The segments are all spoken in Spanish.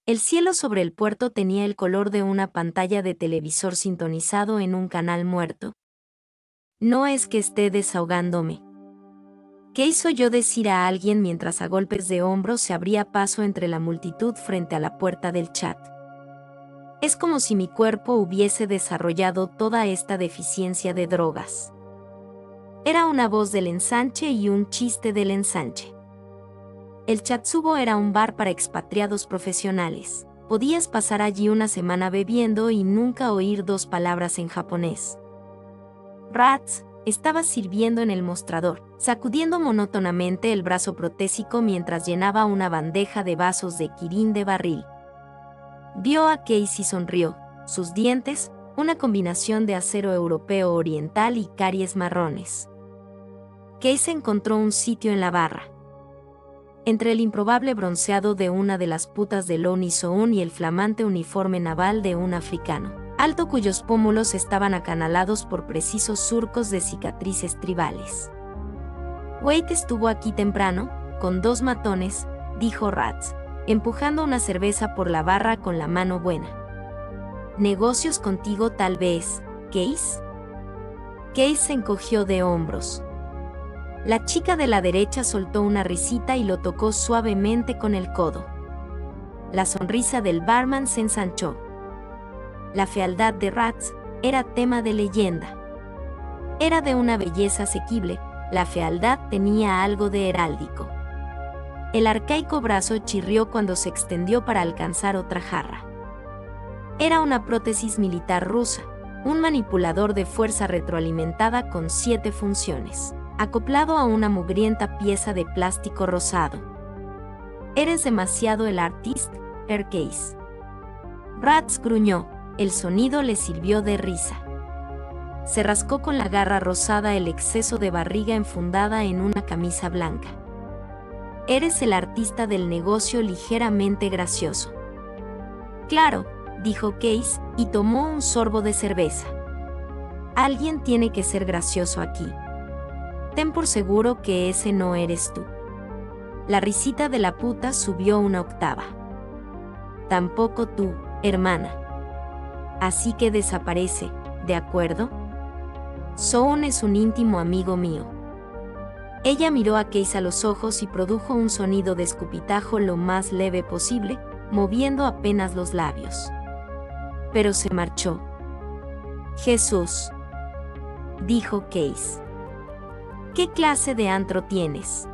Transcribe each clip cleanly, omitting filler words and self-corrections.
El cielo sobre el puerto tenía el color de una pantalla de televisor sintonizado en un canal muerto. No es que esté desahogándome. ¿Qué hizo yo decir a alguien mientras a golpes de hombro se abría paso entre la multitud frente a la puerta del chat? Es como si mi cuerpo hubiese desarrollado toda esta deficiencia de drogas. Era una voz del ensanche y un chiste del ensanche. El Chatsubo era un bar para expatriados profesionales. Podías pasar allí una semana bebiendo y nunca oír dos palabras en japonés. Rats estaba sirviendo en el mostrador, sacudiendo monótonamente el brazo protésico mientras llenaba una bandeja de vasos de Kirin de barril. Vio a Casey y sonrió. Sus dientes, una combinación de acero europeo oriental y caries marrones. Casey encontró un sitio en la barra. Entre el improbable bronceado de una de las putas de Loni Soon y el flamante uniforme naval de un africano alto cuyos pómulos estaban acanalados por precisos surcos de cicatrices tribales. Wade estuvo aquí temprano, con 2 matones, dijo Rats, empujando una cerveza por la barra con la mano buena. ¿Negocios contigo tal vez, Case? Case se encogió de hombros. La chica de la derecha soltó una risita y lo tocó suavemente con el codo. La sonrisa del barman se ensanchó. La fealdad de Rats era tema de leyenda. Era de una belleza asequible, la fealdad tenía algo de heráldico. El arcaico brazo chirrió cuando se extendió para alcanzar otra jarra. Era una prótesis militar rusa, un manipulador de fuerza retroalimentada con 7 funciones, acoplado a una mugrienta pieza de plástico rosado. Eres demasiado el artist, Case. Rats gruñó. El sonido le sirvió de risa. Se rascó con la garra rosada el exceso de barriga enfundada en una camisa blanca. Eres el artista del negocio ligeramente gracioso. Claro, dijo Case, y tomó un sorbo de cerveza. Alguien tiene que ser gracioso aquí. Ten por seguro que ese no eres tú. La risita de la puta subió una octava. Tampoco tú, hermana. Así que desaparece, ¿de acuerdo? Soon es un íntimo amigo mío. Ella miró a Case a los ojos y produjo un sonido de escupitajo lo más leve posible, moviendo apenas los labios. Pero se marchó. Jesús, dijo Case. ¿Qué clase de antro tienes?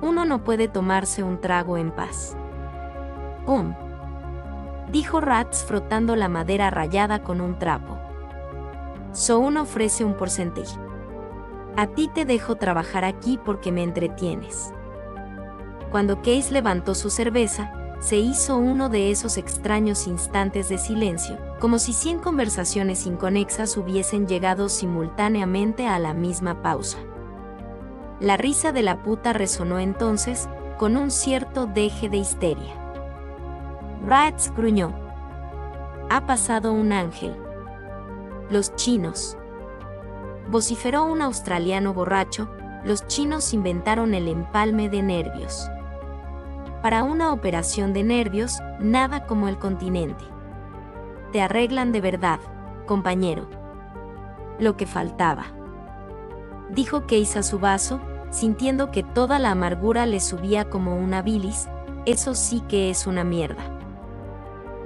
Uno no puede tomarse un trago en paz. ¡Pum!, dijo Rats frotando la madera rayada con un trapo. Soon ofrece un porcentaje. A ti te dejo trabajar aquí porque me entretienes. Cuando Case levantó su cerveza, se hizo uno de esos extraños instantes de silencio, como si 100 conversaciones inconexas hubiesen llegado simultáneamente a la misma pausa. La risa de la puta resonó entonces, con un cierto deje de histeria. Rats gruñó. Ha pasado un ángel. Los chinos. Vociferó un australiano borracho, los chinos inventaron el empalme de nervios. Para una operación de nervios, nada como el continente. Te arreglan de verdad, compañero. Lo que faltaba. Dijo Case a su vaso, sintiendo que toda la amargura le subía como una bilis. Eso sí que es una mierda.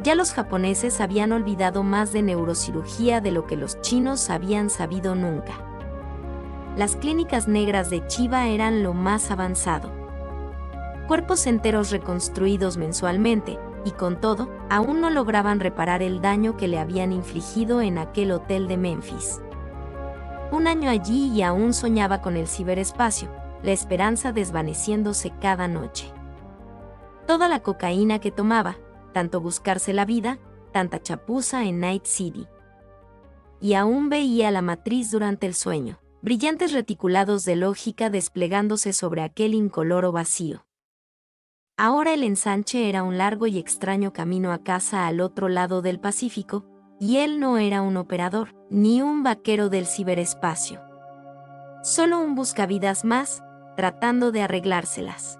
Ya los japoneses habían olvidado más de neurocirugía de lo que los chinos habían sabido nunca. Las clínicas negras de Chiba eran lo más avanzado. Cuerpos enteros reconstruidos mensualmente, y con todo, aún no lograban reparar el daño que le habían infligido en aquel hotel de Memphis. Un año allí y aún soñaba con el ciberespacio, la esperanza desvaneciéndose cada noche. Toda la cocaína que tomaba, tanto buscarse la vida, tanta chapuza en Night City. Y aún veía la matriz durante el sueño, brillantes reticulados de lógica desplegándose sobre aquel incoloro vacío. Ahora el ensanche era un largo y extraño camino a casa al otro lado del Pacífico, y él no era un operador, ni un vaquero del ciberespacio. Solo un buscavidas más, tratando de arreglárselas.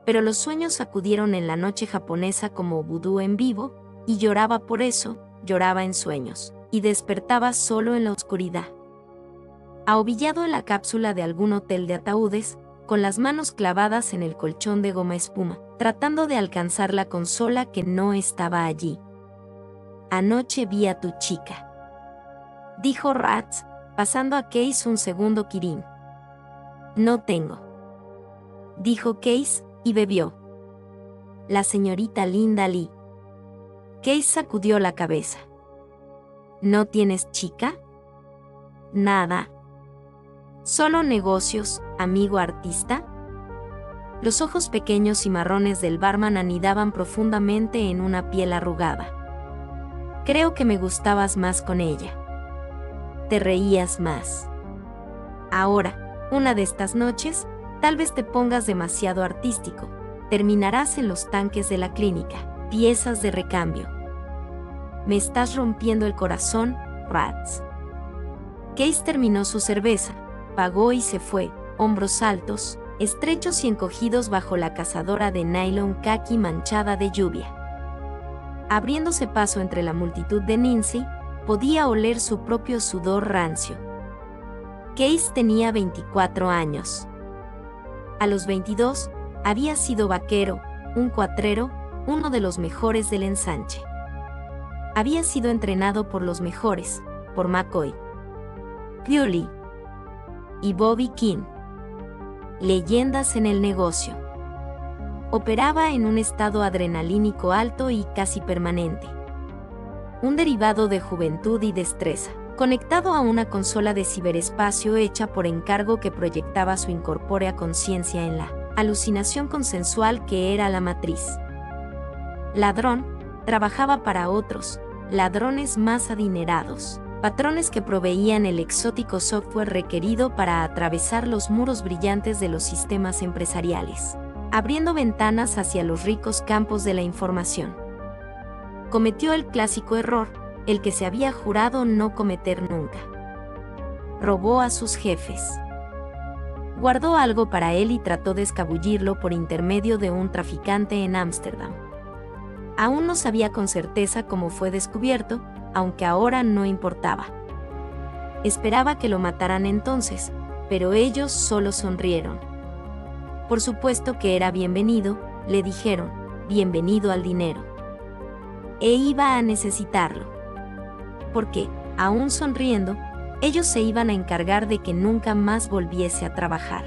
pero los sueños acudieron en la noche japonesa como vudú en vivo, y lloraba por eso, lloraba en sueños, y despertaba solo en la oscuridad. Ahobillado en la cápsula de algún hotel de ataúdes, con las manos clavadas en el colchón de goma espuma, tratando de alcanzar la consola que no estaba allí. Anoche vi a tu chica, dijo Rats, pasando a Case un segundo kirin. No tengo, dijo Case, y bebió. La señorita Linda Lee. Case sacudió la cabeza. ¿No tienes chica? Nada. ¿Solo negocios, amigo artista? Los ojos pequeños y marrones del barman anidaban profundamente en una piel arrugada. Creo que me gustabas más con ella. Te reías más. Ahora, una de estas noches, tal vez te pongas demasiado artístico. Terminarás en los tanques de la clínica, piezas de recambio. Me estás rompiendo el corazón, Rats. Case terminó su cerveza, pagó y se fue, hombros altos, estrechos y encogidos bajo la cazadora de nylon caqui manchada de lluvia. Abriéndose paso entre la multitud de Nancy, podía oler su propio sudor rancio. Case tenía 24 años. A los 22, había sido vaquero, un cuatrero, uno de los mejores del ensanche. Había sido entrenado por los mejores, por McCoy, Bewley y Bobby King. Leyendas en el negocio. Operaba en un estado adrenalínico alto y casi permanente. Un derivado de juventud y destreza, conectado a una consola de ciberespacio hecha por encargo que proyectaba su incorpórea conciencia en la alucinación consensual que era la matriz. Ladrón, trabajaba para otros, ladrones más adinerados, patrones que proveían el exótico software requerido para atravesar los muros brillantes de los sistemas empresariales, abriendo ventanas hacia los ricos campos de la información. Cometió el clásico error, el que se había jurado no cometer nunca. Robó a sus jefes. Guardó algo para él y trató de escabullirlo por intermedio de un traficante en Ámsterdam. Aún no sabía con certeza cómo fue descubierto, aunque ahora no importaba. Esperaba que lo mataran entonces, pero ellos solo sonrieron. Por supuesto que era bienvenido, le dijeron, bienvenido al dinero. E iba a necesitarlo. Porque, aún sonriendo, ellos se iban a encargar de que nunca más volviese a trabajar.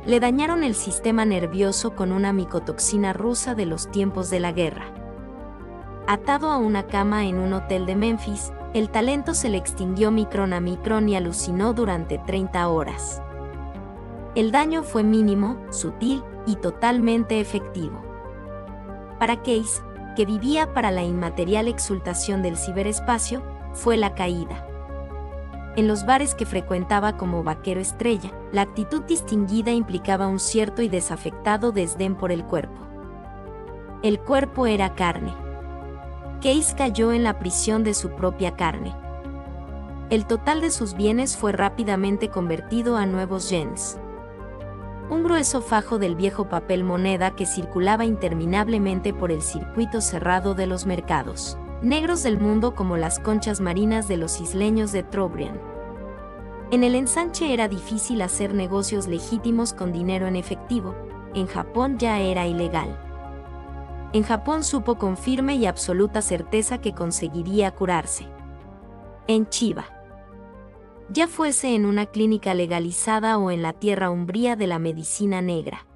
Le dañaron el sistema nervioso con una micotoxina rusa de los tiempos de la guerra. Atado a una cama en un hotel de Memphis, el talento se le extinguió micrón a micrón y alucinó durante 30 horas. El daño fue mínimo, sutil y totalmente efectivo. Para Case, que vivía para la inmaterial exultación del ciberespacio, fue la caída. En los bares que frecuentaba como vaquero estrella, la actitud distinguida implicaba un cierto y desafectado desdén por el cuerpo. El cuerpo era carne. Case cayó en la prisión de su propia carne. El total de sus bienes fue rápidamente convertido a nuevos yens. Un grueso fajo del viejo papel moneda que circulaba interminablemente por el circuito cerrado de los mercados negros del mundo como las conchas marinas de los isleños de Trobriand. En el ensanche era difícil hacer negocios legítimos con dinero en efectivo, en Japón ya era ilegal. En Japón supo con firme y absoluta certeza que conseguiría curarse. En Chiba. Ya fuese en una clínica legalizada o en la tierra umbría de la medicina negra.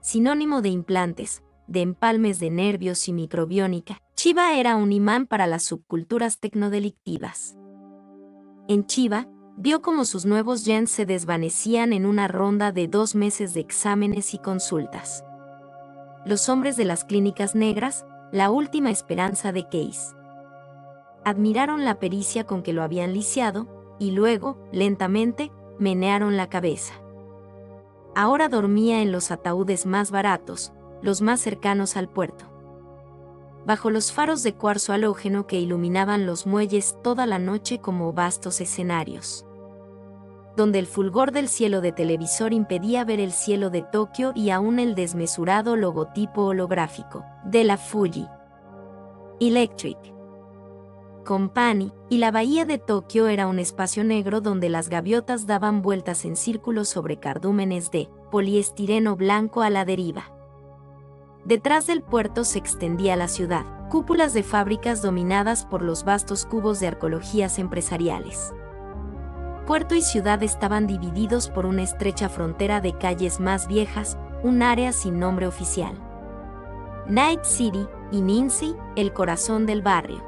Sinónimo de implantes, de empalmes de nervios y microbiónica, Chiba era un imán para las subculturas tecnodelictivas. En Chiba, vio cómo sus nuevos yens se desvanecían en una ronda de 2 meses de exámenes y consultas. Los hombres de las clínicas negras, la última esperanza de Case. Admiraron la pericia con que lo habían lisiado, y luego, lentamente, menearon la cabeza. Ahora dormía en los ataúdes más baratos, los más cercanos al puerto. Bajo los faros de cuarzo halógeno que iluminaban los muelles toda la noche como vastos escenarios. donde el fulgor del cielo de televisor impedía ver el cielo de Tokio y aún el desmesurado logotipo holográfico de la Fuji Electric Company, y la bahía de Tokio era un espacio negro donde las gaviotas daban vueltas en círculos sobre cardúmenes de poliestireno blanco a la deriva. Detrás del puerto se extendía la ciudad, cúpulas de fábricas dominadas por los vastos cubos de arqueologías empresariales. Puerto y ciudad estaban divididos por una estrecha frontera de calles más viejas, un área sin nombre oficial. Night City y Nincy, el corazón del barrio.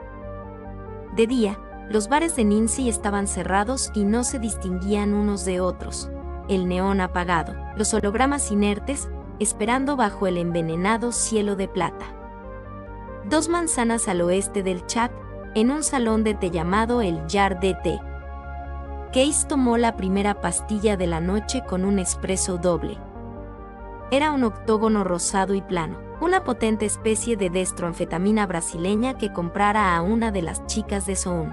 De día, los bares de Nincy estaban cerrados y no se distinguían unos de otros. El neón apagado, los hologramas inertes, esperando bajo el envenenado cielo de plata. 2 manzanas al oeste del chat, en un salón de té llamado el Jar de Té. Case tomó la primera pastilla de la noche con un espresso doble. Era un octógono rosado y plano, una potente especie de destroanfetamina brasileña que comprara a una de las chicas de Soun.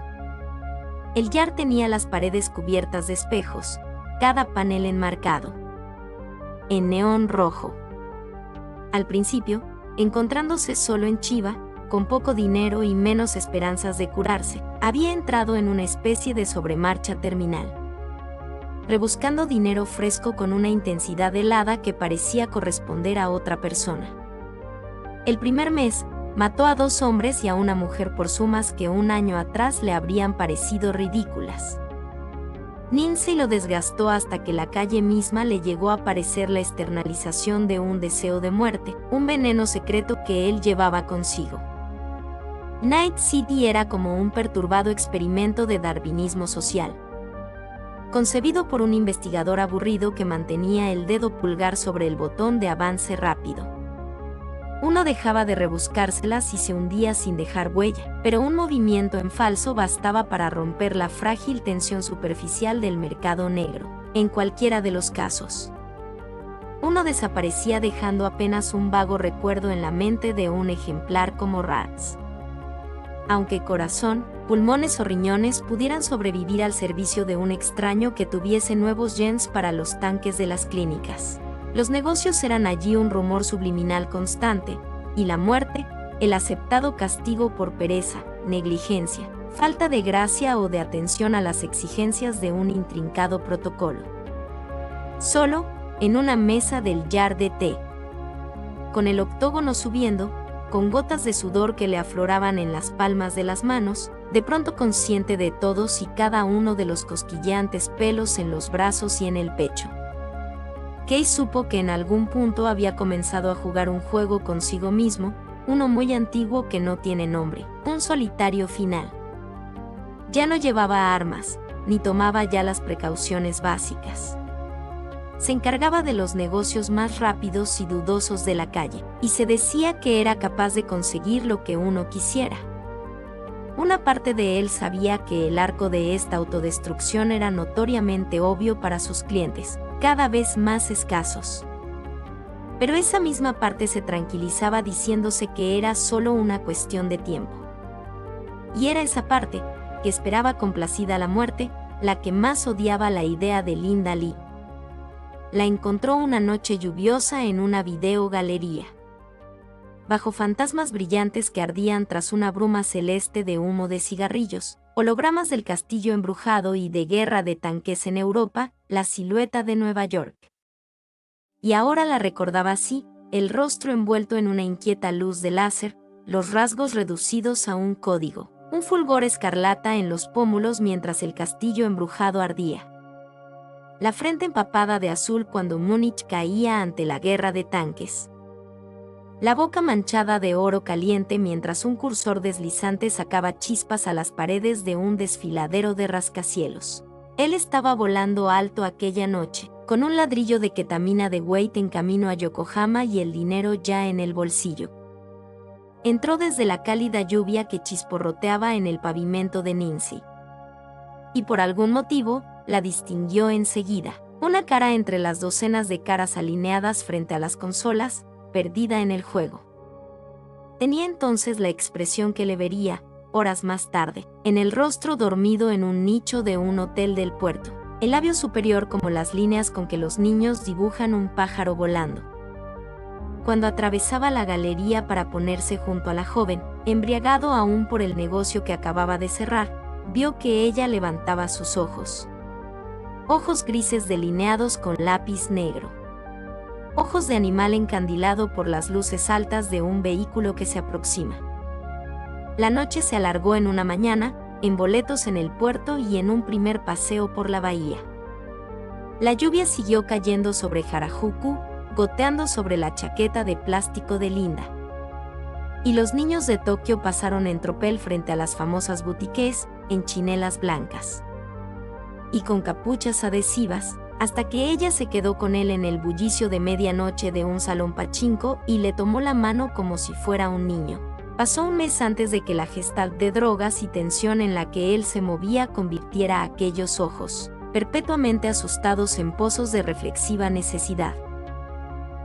El Jar tenía las paredes cubiertas de espejos, cada panel enmarcado en neón rojo. Al principio, encontrándose solo en Chiba, con poco dinero y menos esperanzas de curarse, había entrado en una especie de sobremarcha terminal, rebuscando dinero fresco con una intensidad helada que parecía corresponder a otra persona. El primer mes, mató a 2 hombres y a una mujer por sumas que un año atrás le habrían parecido ridículas. Nincy lo desgastó hasta que la calle misma le llegó a parecer la externalización de un deseo de muerte, un veneno secreto que él llevaba consigo. Night City era como un perturbado experimento de darwinismo social, concebido por un investigador aburrido que mantenía el dedo pulgar sobre el botón de avance rápido. Uno dejaba de rebuscárselas y se hundía sin dejar huella, pero un movimiento en falso bastaba para romper la frágil tensión superficial del mercado negro, en cualquiera de los casos. Uno desaparecía dejando apenas un vago recuerdo en la mente de un ejemplar como Rats. Aunque corazón, pulmones o riñones pudieran sobrevivir al servicio de un extraño que tuviese nuevos gens para los tanques de las clínicas. Los negocios eran allí un rumor subliminal constante, y la muerte, el aceptado castigo por pereza, negligencia, falta de gracia o de atención a las exigencias de un intrincado protocolo. Solo, en una mesa del Jar de Té, con el octógono subiendo, con gotas de sudor que le afloraban en las palmas de las manos, de pronto consciente de todos y cada uno de los cosquilleantes pelos en los brazos y en el pecho. Case supo que en algún punto había comenzado a jugar un juego consigo mismo, uno muy antiguo que no tiene nombre, un solitario final. Ya no llevaba armas, ni tomaba ya las precauciones básicas. Se encargaba de los negocios más rápidos y dudosos de la calle, y se decía que era capaz de conseguir lo que uno quisiera. Una parte de él sabía que el arco de esta autodestrucción era notoriamente obvio para sus clientes, cada vez más escasos. Pero esa misma parte se tranquilizaba diciéndose que era solo una cuestión de tiempo. Y era esa parte, que esperaba complacida la muerte, la que más odiaba la idea de Linda Lee. La encontró una noche lluviosa en una videogalería. Bajo fantasmas brillantes que ardían tras una bruma celeste de humo de cigarrillos, hologramas del castillo embrujado y de guerra de tanques en Europa, la silueta de Nueva York. Y ahora la recordaba así, el rostro envuelto en una inquieta luz de láser, los rasgos reducidos a un código, un fulgor escarlata en los pómulos mientras el castillo embrujado ardía. La frente empapada de azul cuando Múnich caía ante la guerra de tanques. La boca manchada de oro caliente mientras un cursor deslizante sacaba chispas a las paredes de un desfiladero de rascacielos. Él estaba volando alto aquella noche, con un ladrillo de ketamina de Wade en camino a Yokohama y el dinero ya en el bolsillo. Entró desde la cálida lluvia que chisporroteaba en el pavimento de Nincy. Y por algún motivo, la distinguió enseguida, una cara entre las docenas de caras alineadas frente a las consolas, perdida en el juego. Tenía entonces la expresión que le vería, horas más tarde, en el rostro dormido en un nicho de un hotel del puerto. el labio superior como las líneas con que los niños dibujan un pájaro volando. Cuando atravesaba la galería para ponerse junto a la joven, embriagado aún por el negocio que acababa de cerrar, vio que ella levantaba sus ojos. Ojos grises delineados con lápiz negro. Ojos de animal encandilado por las luces altas de un vehículo que se aproxima. La noche se alargó en una mañana, en boletos en el puerto y en un primer paseo por la bahía. La lluvia siguió cayendo sobre Harajuku, goteando sobre la chaqueta de plástico de Linda. Y los niños de Tokio pasaron en tropel frente a las famosas boutiques, en chinelas blancas y con capuchas adhesivas, hasta que ella se quedó con él en el bullicio de medianoche de un salón pachinko y le tomó la mano como si fuera un niño. Pasó un mes antes de que la gestalt de drogas y tensión en la que él se movía convirtiera aquellos ojos, perpetuamente asustados, en pozos de reflexiva necesidad.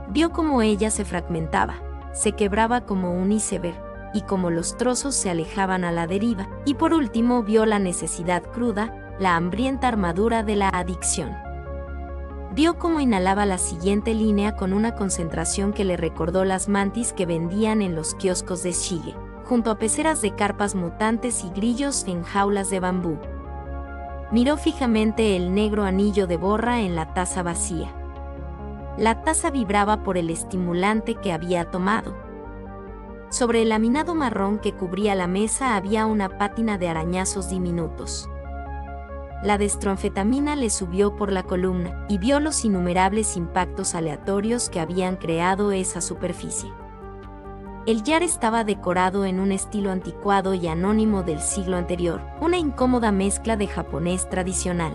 Vio cómo ella se fragmentaba, se quebraba como un iceberg, y cómo los trozos se alejaban a la deriva, y por último vio la necesidad cruda, la hambrienta armadura de la adicción. Vio cómo inhalaba la siguiente línea con una concentración que le recordó las mantis que vendían en los kioscos de Shige, junto a peceras de carpas mutantes y grillos en jaulas de bambú. Miró fijamente el negro anillo de borra en la taza vacía. La taza vibraba por el estimulante que había tomado. Sobre el laminado marrón que cubría la mesa había una pátina de arañazos diminutos. La destronfetamina le subió por la columna y vio los innumerables impactos aleatorios que habían creado esa superficie. El yar estaba decorado en un estilo anticuado y anónimo del siglo anterior, una incómoda mezcla de japonés tradicional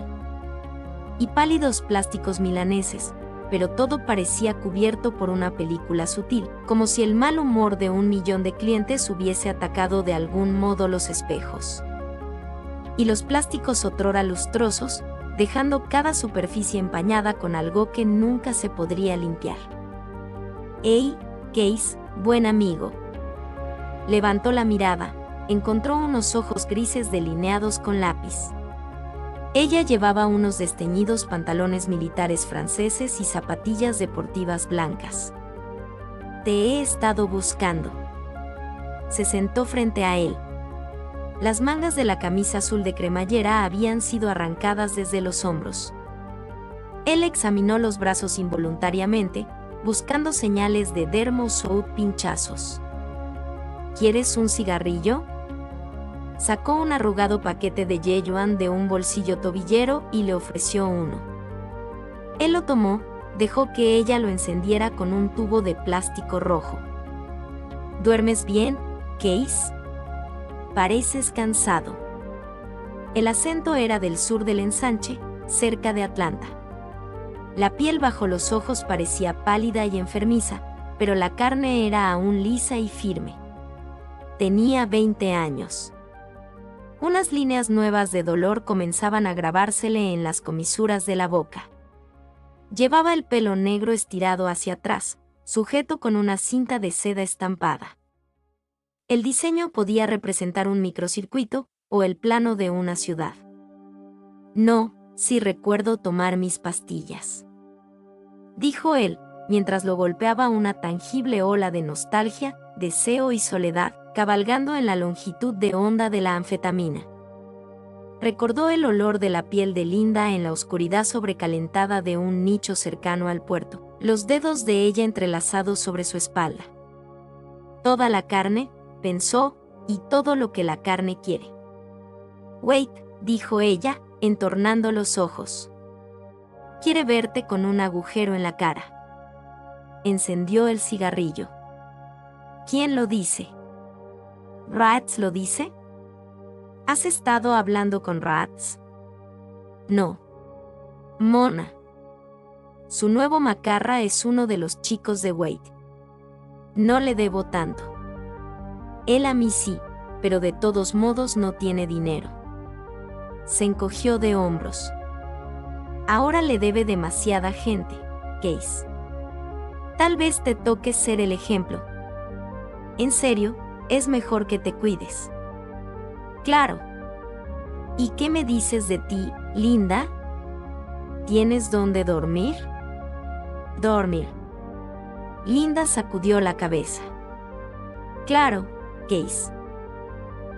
y pálidos plásticos milaneses, pero todo parecía cubierto por una película sutil, como si el mal humor de 1.000.000 de clientes hubiese atacado de algún modo los espejos. Y los plásticos otrora lustrosos, dejando cada superficie empañada con algo que nunca se podría limpiar. «Hey, Case, buen amigo». Levantó la mirada, encontró unos ojos grises delineados con lápiz. Ella llevaba unos desteñidos pantalones militares franceses y zapatillas deportivas blancas. «Te he estado buscando». Se sentó frente a él. Las mangas de la camisa azul de cremallera habían sido arrancadas desde los hombros. Él examinó los brazos involuntariamente, buscando señales de dermos o pinchazos. ¿Quieres un cigarrillo? Sacó un arrugado paquete de Yeyuan de un bolsillo tobillero y le ofreció uno. Él lo tomó, dejó que ella lo encendiera con un tubo de plástico rojo. ¿Duermes bien, Case? Pareces cansado. El acento era del sur del ensanche, cerca de Atlanta. La piel bajo los ojos parecía pálida y enfermiza, pero la carne era aún lisa y firme. Tenía 20 años. Unas líneas nuevas de dolor comenzaban a grabársele en las comisuras de la boca. Llevaba el pelo negro estirado hacia atrás, sujeto con una cinta de seda estampada. El diseño podía representar un microcircuito o el plano de una ciudad. «No, sí recuerdo tomar mis pastillas», dijo él, mientras lo golpeaba una tangible ola de nostalgia, deseo y soledad, cabalgando en la longitud de onda de la anfetamina. Recordó el olor de la piel de Linda en la oscuridad sobrecalentada de un nicho cercano al puerto, los dedos de ella entrelazados sobre su espalda. Toda la carne, pensó, y todo lo que la carne quiere. «Wait», dijo ella, entornando los ojos. «Quiere verte con un agujero en la cara». Encendió el cigarrillo. «¿Quién lo dice?» «¿Rats lo dice?» ¿Has estado hablando con Rats?» «No. Mona. Su nuevo macarra es uno de los chicos de Wade. No le debo tanto. Él a mí sí, pero de todos modos no tiene dinero». Se encogió de hombros. «Ahora le debe demasiada gente, Case. Tal vez te toque ser el ejemplo. En serio, es mejor que te cuides». «Claro. ¿Y qué me dices de ti, Linda?» ¿Tienes dónde dormir? Dormir. Linda sacudió la cabeza. Claro, Case.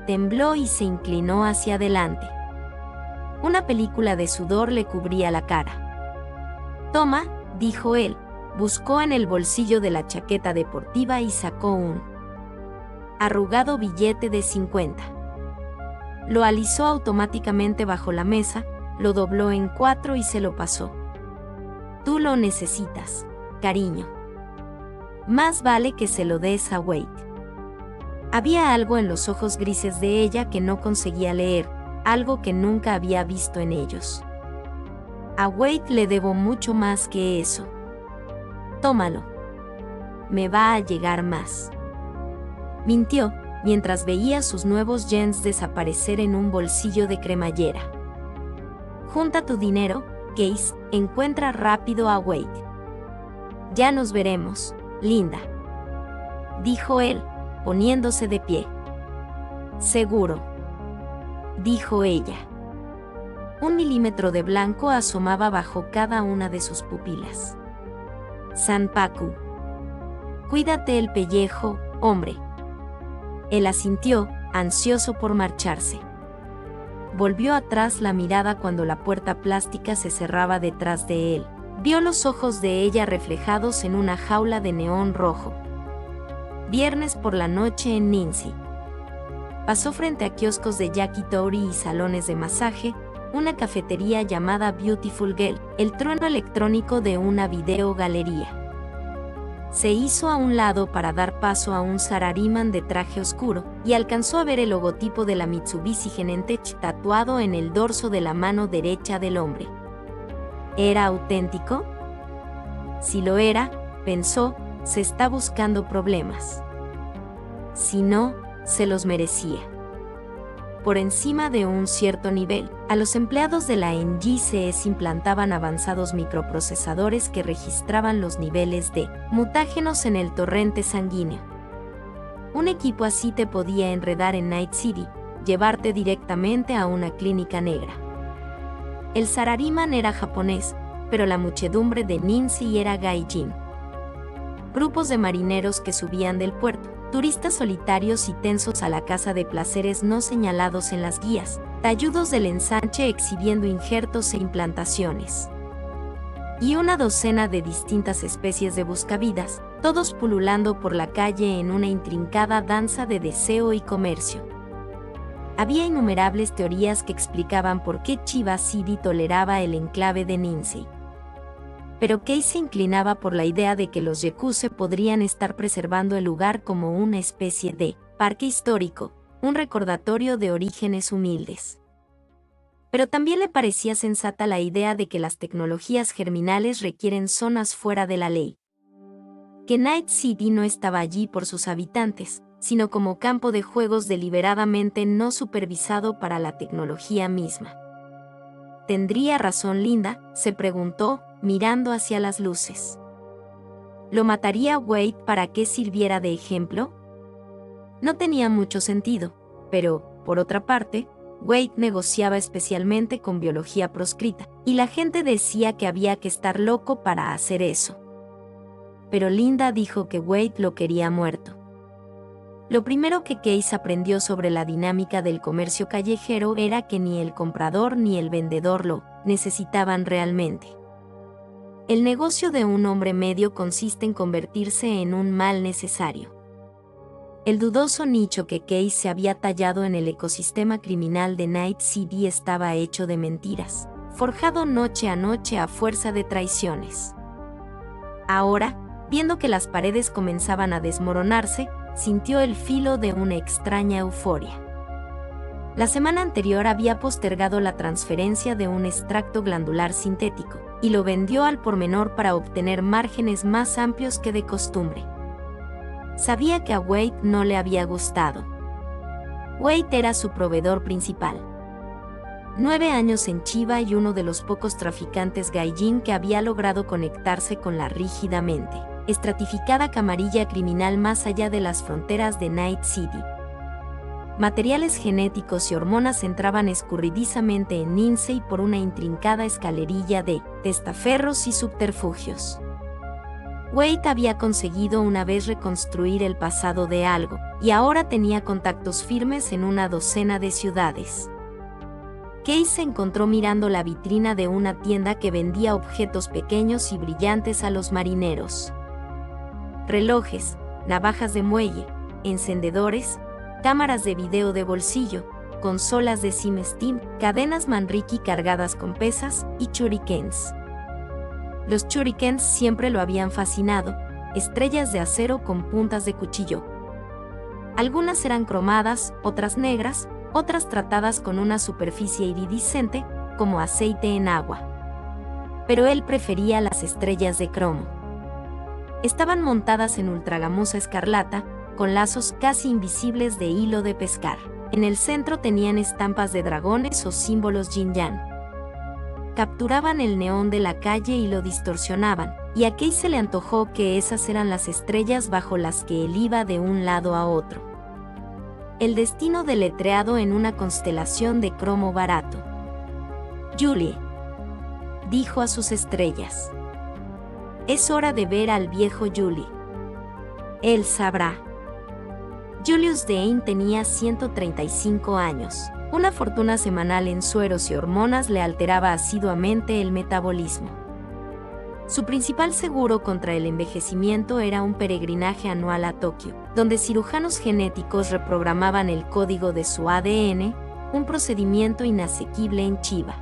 Tembló y se inclinó hacia adelante. Una película de sudor le cubría la cara. Toma, dijo él, buscó en el bolsillo de la chaqueta deportiva y sacó un arrugado billete de 50. Lo alisó automáticamente bajo la mesa, lo dobló en 4 y se lo pasó. Tú lo necesitas, cariño. Más vale que se lo des a Wade. Había algo en los ojos grises de ella que no conseguía leer, algo que nunca había visto en ellos. A Wade le debo mucho más que eso. Tómalo. Me va a llegar más. Mintió, mientras veía sus nuevos yens desaparecer en un bolsillo de cremallera. Junta tu dinero, Case, encuentra rápido a Wade. Ya nos veremos, Linda, dijo él, poniéndose de pie. Seguro, dijo ella. 1 milímetro de blanco asomaba bajo cada una de sus pupilas. Sanpaku. Cuídate el pellejo, hombre. Él asintió, ansioso por marcharse. Volvió atrás la mirada cuando la puerta plástica se cerraba detrás de él. Vio los ojos de ella reflejados en una jaula de neón rojo. Viernes por la noche en Nincy. Pasó frente a kioscos de yakitori y salones de masaje, una cafetería llamada Beautiful Girl, el trueno electrónico de una videogalería. Se hizo a un lado para dar paso a un sarariman de traje oscuro y alcanzó a ver el logotipo de la Mitsubishi Genentech tatuado en el dorso de la mano derecha del hombre. ¿Era auténtico? Si lo era, pensó, se está buscando problemas. Si no, se los merecía. Por encima de un cierto nivel, a los empleados de la NG se implantaban avanzados microprocesadores que registraban los niveles de mutágenos en el torrente sanguíneo. Un equipo así te podía enredar en Night City, llevarte directamente a una clínica negra. El sarariman era japonés, pero la muchedumbre de Nincy era gaijin. Grupos de marineros que subían del puerto, turistas solitarios y tensos a la casa de placeres no señalados en las guías, talludos del ensanche exhibiendo injertos e implantaciones. Y una docena de distintas especies de buscavidas, todos pululando por la calle en una intrincada danza de deseo y comercio. Había innumerables teorías que explicaban por qué Chiba City toleraba el enclave de Nincy. Pero Case se inclinaba por la idea de que los Yakuza podrían estar preservando el lugar como una especie de parque histórico, un recordatorio de orígenes humildes. Pero también le parecía sensata la idea de que las tecnologías germinales requieren zonas fuera de la ley. Que Night City no estaba allí por sus habitantes, sino como campo de juegos deliberadamente no supervisado para la tecnología misma. ¿Tendría razón Linda?, se preguntó, mirando hacia las luces. ¿Lo mataría Wade para que sirviera de ejemplo? No tenía mucho sentido, pero, por otra parte, Wade negociaba especialmente con biología proscrita, y la gente decía que había que estar loco para hacer eso. Pero Linda dijo que Wade lo quería muerto. Lo primero que Case aprendió sobre la dinámica del comercio callejero era que ni el comprador ni el vendedor lo necesitaban realmente. El negocio de un hombre medio consiste en convertirse en un mal necesario. El dudoso nicho que Case se había tallado en el ecosistema criminal de Night City estaba hecho de mentiras, forjado noche a noche a fuerza de traiciones. Ahora, viendo que las paredes comenzaban a desmoronarse, sintió el filo de una extraña euforia. La semana anterior había postergado la transferencia de un extracto glandular sintético, y lo vendió al por menor para obtener márgenes más amplios que de costumbre. Sabía que a Wade no le había gustado. Wade era su proveedor principal. 9 años en Chiba y uno de los pocos traficantes gaijin que había logrado conectarse con la rígidamente estratificada camarilla criminal más allá de las fronteras de Night City. Materiales genéticos y hormonas entraban escurridizamente en Nincy por una intrincada escalerilla de testaferros y subterfugios. Wade había conseguido una vez reconstruir el pasado de algo, y ahora tenía contactos firmes en una docena de ciudades. Case se encontró mirando la vitrina de una tienda que vendía objetos pequeños y brillantes a los marineros. Relojes, navajas de muelle, encendedores, cámaras de video de bolsillo, consolas de Sim Steam, cadenas Manrique cargadas con pesas y shurikens. Los shurikens siempre lo habían fascinado, estrellas de acero con puntas de cuchillo. Algunas eran cromadas, otras negras, otras tratadas con una superficie iridiscente, como aceite en agua. Pero él prefería las estrellas de cromo. Estaban montadas en ultragamuza escarlata, con lazos casi invisibles de hilo de pescar. En el centro tenían estampas de dragones o símbolos yin-yang. Capturaban el neón de la calle y lo distorsionaban, y a Case se le antojó que esas eran las estrellas bajo las que él iba de un lado a otro. El destino deletreado en una constelación de cromo barato. Julie, dijo a sus estrellas. Es hora de ver al viejo Julie. Él sabrá. Julius Dane tenía 135 años. Una fortuna semanal en sueros y hormonas le alteraba asiduamente el metabolismo. Su principal seguro contra el envejecimiento era un peregrinaje anual a Tokio, donde cirujanos genéticos reprogramaban el código de su ADN, un procedimiento inasequible en Chiba.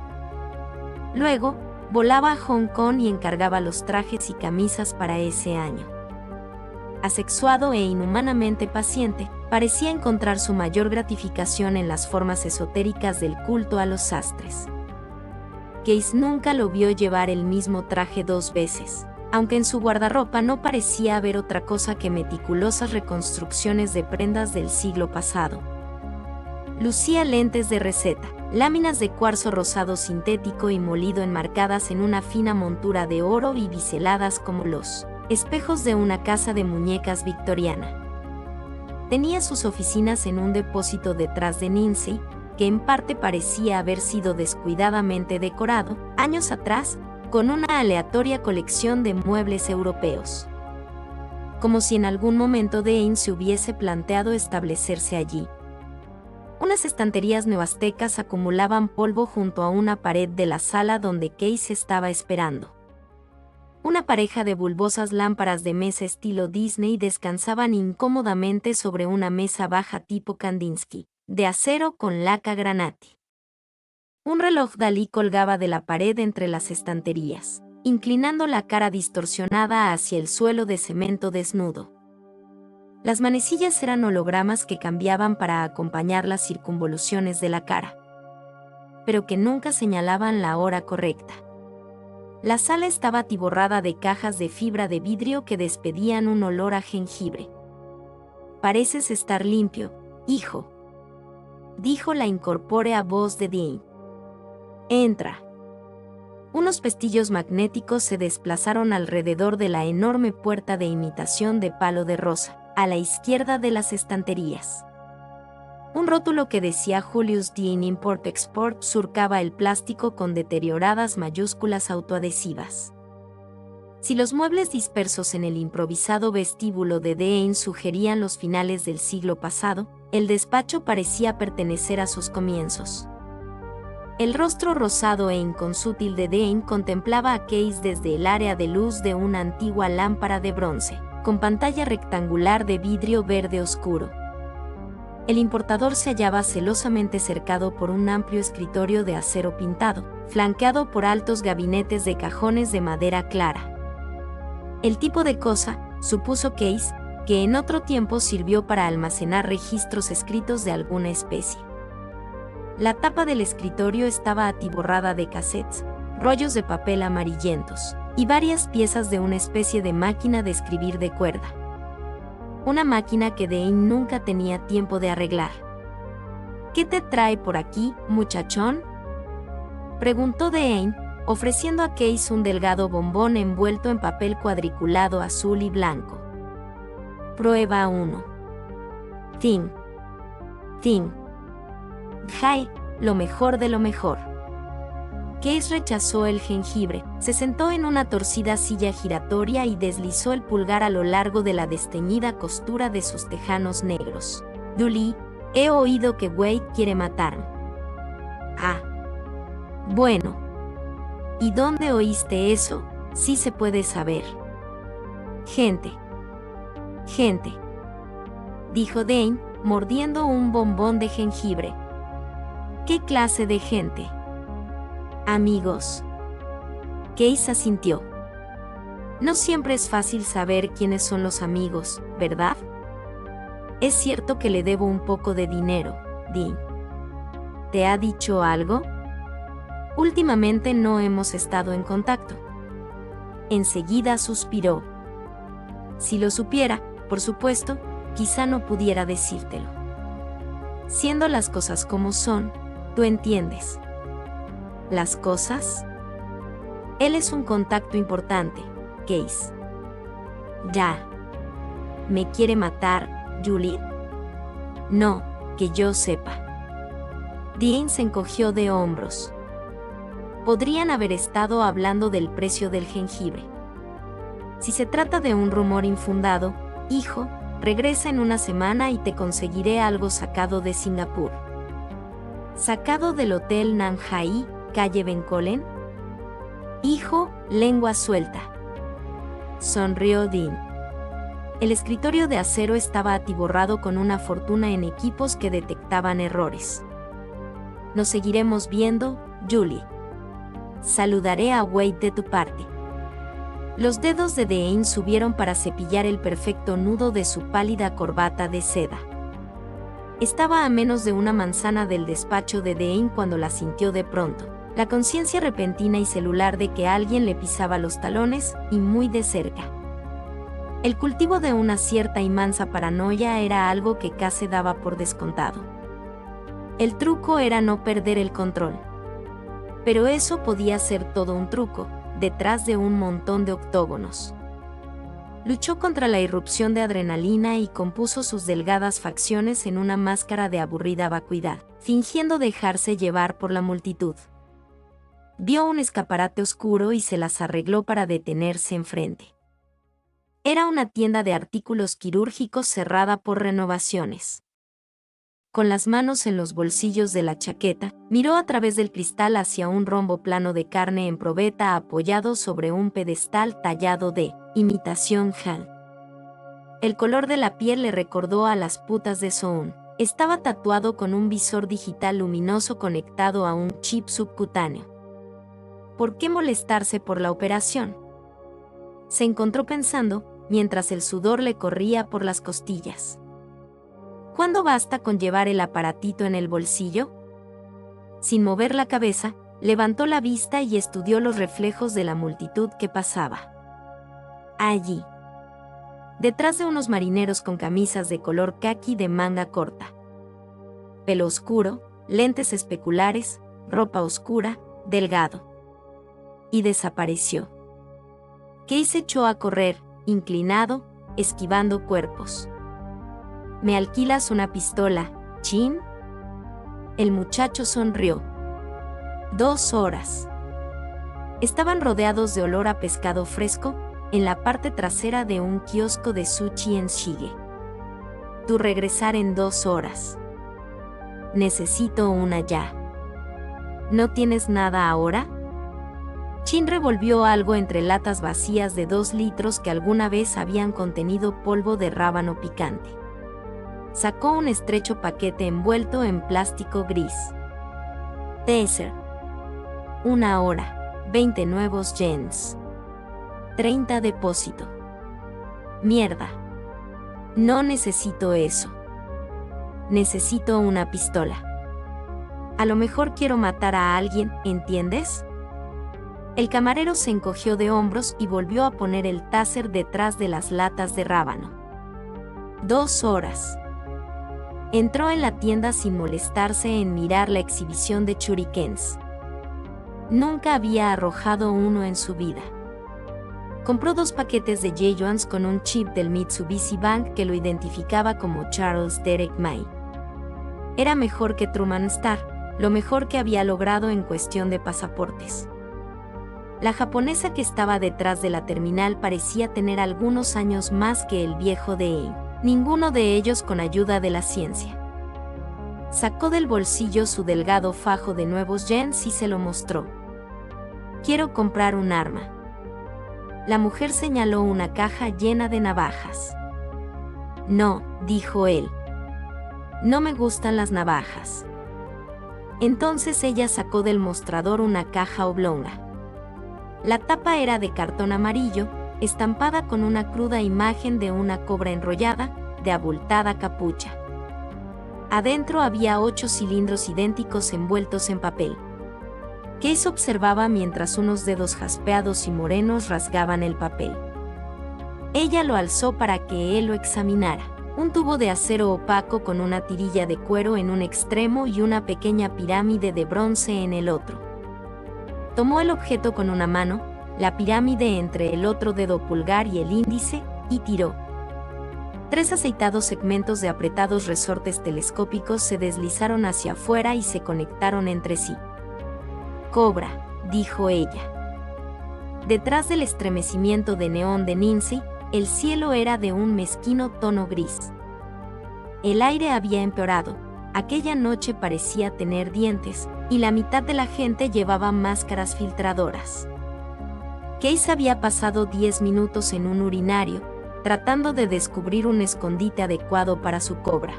Luego, volaba a Hong Kong y encargaba los trajes y camisas para ese año. Asexuado e inhumanamente paciente, parecía encontrar su mayor gratificación en las formas esotéricas del culto a los sastres. Case nunca lo vio llevar el mismo traje 2 veces, aunque en su guardarropa no parecía haber otra cosa que meticulosas reconstrucciones de prendas del siglo pasado. Lucía lentes de receta, láminas de cuarzo rosado sintético y molido enmarcadas en una fina montura de oro y biseladas como los espejos de una casa de muñecas victoriana. Tenía sus oficinas en un depósito detrás de Nincy, que en parte parecía haber sido descuidadamente decorado, años atrás, con una aleatoria colección de muebles europeos. Como si en algún momento Dane se hubiese planteado establecerse allí. Unas estanterías neoaztecas acumulaban polvo junto a una pared de la sala donde Case estaba esperando. Una pareja de bulbosas lámparas de mesa estilo Disney descansaban incómodamente sobre una mesa baja tipo Kandinsky, de acero con laca granati. Un reloj Dalí colgaba de la pared entre las estanterías, inclinando la cara distorsionada hacia el suelo de cemento desnudo. Las manecillas eran hologramas que cambiaban para acompañar las circunvoluciones de la cara, pero que nunca señalaban la hora correcta. La sala estaba atiborrada de cajas de fibra de vidrio que despedían un olor a jengibre. Pareces estar limpio, hijo, dijo la incorpórea voz de Dean. Entra. Unos pestillos magnéticos se desplazaron alrededor de la enorme puerta de imitación de palo de rosa, a la izquierda de las estanterías. Un rótulo que decía Julius Dean Import-Export surcaba el plástico con deterioradas mayúsculas autoadhesivas. Si los muebles dispersos en el improvisado vestíbulo de Dean sugerían los finales del siglo pasado, el despacho parecía pertenecer a sus comienzos. El rostro rosado e inconsútil de Dean contemplaba a Case desde el área de luz de una antigua lámpara de bronce, con pantalla rectangular de vidrio verde oscuro. El importador se hallaba celosamente cercado por un amplio escritorio de acero pintado, flanqueado por altos gabinetes de cajones de madera clara. El tipo de cosa, supuso Case, que en otro tiempo sirvió para almacenar registros escritos de alguna especie. La tapa del escritorio estaba atiborrada de cassettes, rollos de papel amarillentos, y varias piezas de una especie de máquina de escribir de cuerda. Una máquina que Dane nunca tenía tiempo de arreglar. ¿Qué te trae por aquí, muchachón?, preguntó Dane, ofreciendo a Case un delgado bombón envuelto en papel cuadriculado azul y blanco. Prueba 1. Thing. Thing. Jai, lo mejor de lo mejor. Case rechazó el jengibre, se sentó en una torcida silla giratoria y deslizó el pulgar a lo largo de la desteñida costura de sus tejanos negros. Julie, he oído que Wade quiere matarme. Ah. Bueno. ¿Y dónde oíste eso? Sí se puede saber. Gente, dijo Dane, mordiendo un bombón de jengibre. ¿Qué clase de gente? Amigos. Case asintió. No siempre es fácil saber quiénes son los amigos, ¿verdad? Es cierto que le debo un poco de dinero, Dean. ¿Te ha dicho algo? Últimamente no hemos estado en contacto. Enseguida suspiró. Si lo supiera, por supuesto, quizá no pudiera decírtelo. Siendo las cosas como son, tú entiendes. ¿Las cosas? Él es un contacto importante, Case. Ya. ¿Me quiere matar, Julie? No, que yo sepa. Dean se encogió de hombros. Podrían haber estado hablando del precio del jengibre. Si se trata de un rumor infundado, hijo, regresa en una semana y te conseguiré algo sacado de Singapur. ¿Sacado del Hotel Nanhai, calle Bencolen? Hijo, lengua suelta. Sonrió Dean. El escritorio de acero estaba atiborrado con una fortuna en equipos que detectaban errores. Nos seguiremos viendo, Julie. Saludaré a Wade de tu parte. Los dedos de Dane subieron para cepillar el perfecto nudo de su pálida corbata de seda. Estaba a menos de una manzana del despacho de Dane cuando la sintió de pronto, la conciencia repentina y celular de que alguien le pisaba los talones, y muy de cerca. El cultivo de una cierta y mansa paranoia era algo que Case daba por descontado. El truco era no perder el control. Pero eso podía ser todo un truco, detrás de un montón de octógonos. Luchó contra la irrupción de adrenalina y compuso sus delgadas facciones en una máscara de aburrida vacuidad, fingiendo dejarse llevar por la multitud. Vio un escaparate oscuro y se las arregló para detenerse enfrente. Era una tienda de artículos quirúrgicos cerrada por renovaciones. Con las manos en los bolsillos de la chaqueta, miró a través del cristal hacia un rombo plano de carne en probeta apoyado sobre un pedestal tallado de imitación Hal. El color de la piel le recordó a las putas de Soun. Estaba tatuado con un visor digital luminoso conectado a un chip subcutáneo. ¿Por qué molestarse por la operación? Se encontró pensando, mientras el sudor le corría por las costillas. ¿Cuándo basta con llevar el aparatito en el bolsillo? Sin mover la cabeza, levantó la vista y estudió los reflejos de la multitud que pasaba. Allí, detrás de unos marineros con camisas de color caqui de manga corta. Pelo oscuro, lentes especulares, ropa oscura, delgado. Y desapareció. Case echó a correr, inclinado, esquivando cuerpos. ¿Me alquilas una pistola, Chin? El muchacho sonrió. 2 horas. Estaban rodeados de olor a pescado fresco, en la parte trasera de un kiosco de sushi en Shige. Tú regresar en 2 horas. Necesito una ya. ¿No tienes nada ahora? Chin revolvió algo entre latas vacías de 2 litros que alguna vez habían contenido polvo de rábano picante. Sacó un estrecho paquete envuelto en plástico gris. Taser. 1 hora, 20 nuevos yens. 30 depósito. Mierda. No necesito eso. Necesito una pistola. A lo mejor quiero matar a alguien, ¿entiendes? El camarero se encogió de hombros y volvió a poner el taser detrás de las latas de rábano. 2 horas. Entró en la tienda sin molestarse en mirar la exhibición de shurikens. Nunca había arrojado uno en su vida. Compró 2 paquetes de J-Yuans con un chip del Mitsubishi Bank que lo identificaba como Charles Derek May. Era mejor que Truman Star, lo mejor que había logrado en cuestión de pasaportes. La japonesa que estaba detrás de la terminal parecía tener algunos años más que el viejo de Aang, ninguno de ellos con ayuda de la ciencia. Sacó del bolsillo su delgado fajo de nuevos yens y se lo mostró. «Quiero comprar un arma». La mujer señaló una caja llena de navajas. «No», dijo él. «No me gustan las navajas». Entonces ella sacó del mostrador una caja oblonga. La tapa era de cartón amarillo, estampada con una cruda imagen de una cobra enrollada, de abultada capucha. Adentro había 8 cilindros idénticos envueltos en papel. Case observaba mientras unos dedos jaspeados y morenos rasgaban el papel. Ella lo alzó para que él lo examinara. Un tubo de acero opaco con una tirilla de cuero en un extremo y una pequeña pirámide de bronce en el otro. Tomó el objeto con una mano, la pirámide entre el otro dedo pulgar y el índice, y tiró. 3 aceitados segmentos de apretados resortes telescópicos se deslizaron hacia afuera y se conectaron entre sí. «Cobra», dijo ella. Detrás del estremecimiento de neón de Nincy, el cielo era de un mezquino tono gris. El aire había empeorado, aquella noche parecía tener dientes, y la mitad de la gente llevaba máscaras filtradoras. Case había pasado 10 minutos en un urinario, tratando de descubrir un escondite adecuado para su cobra.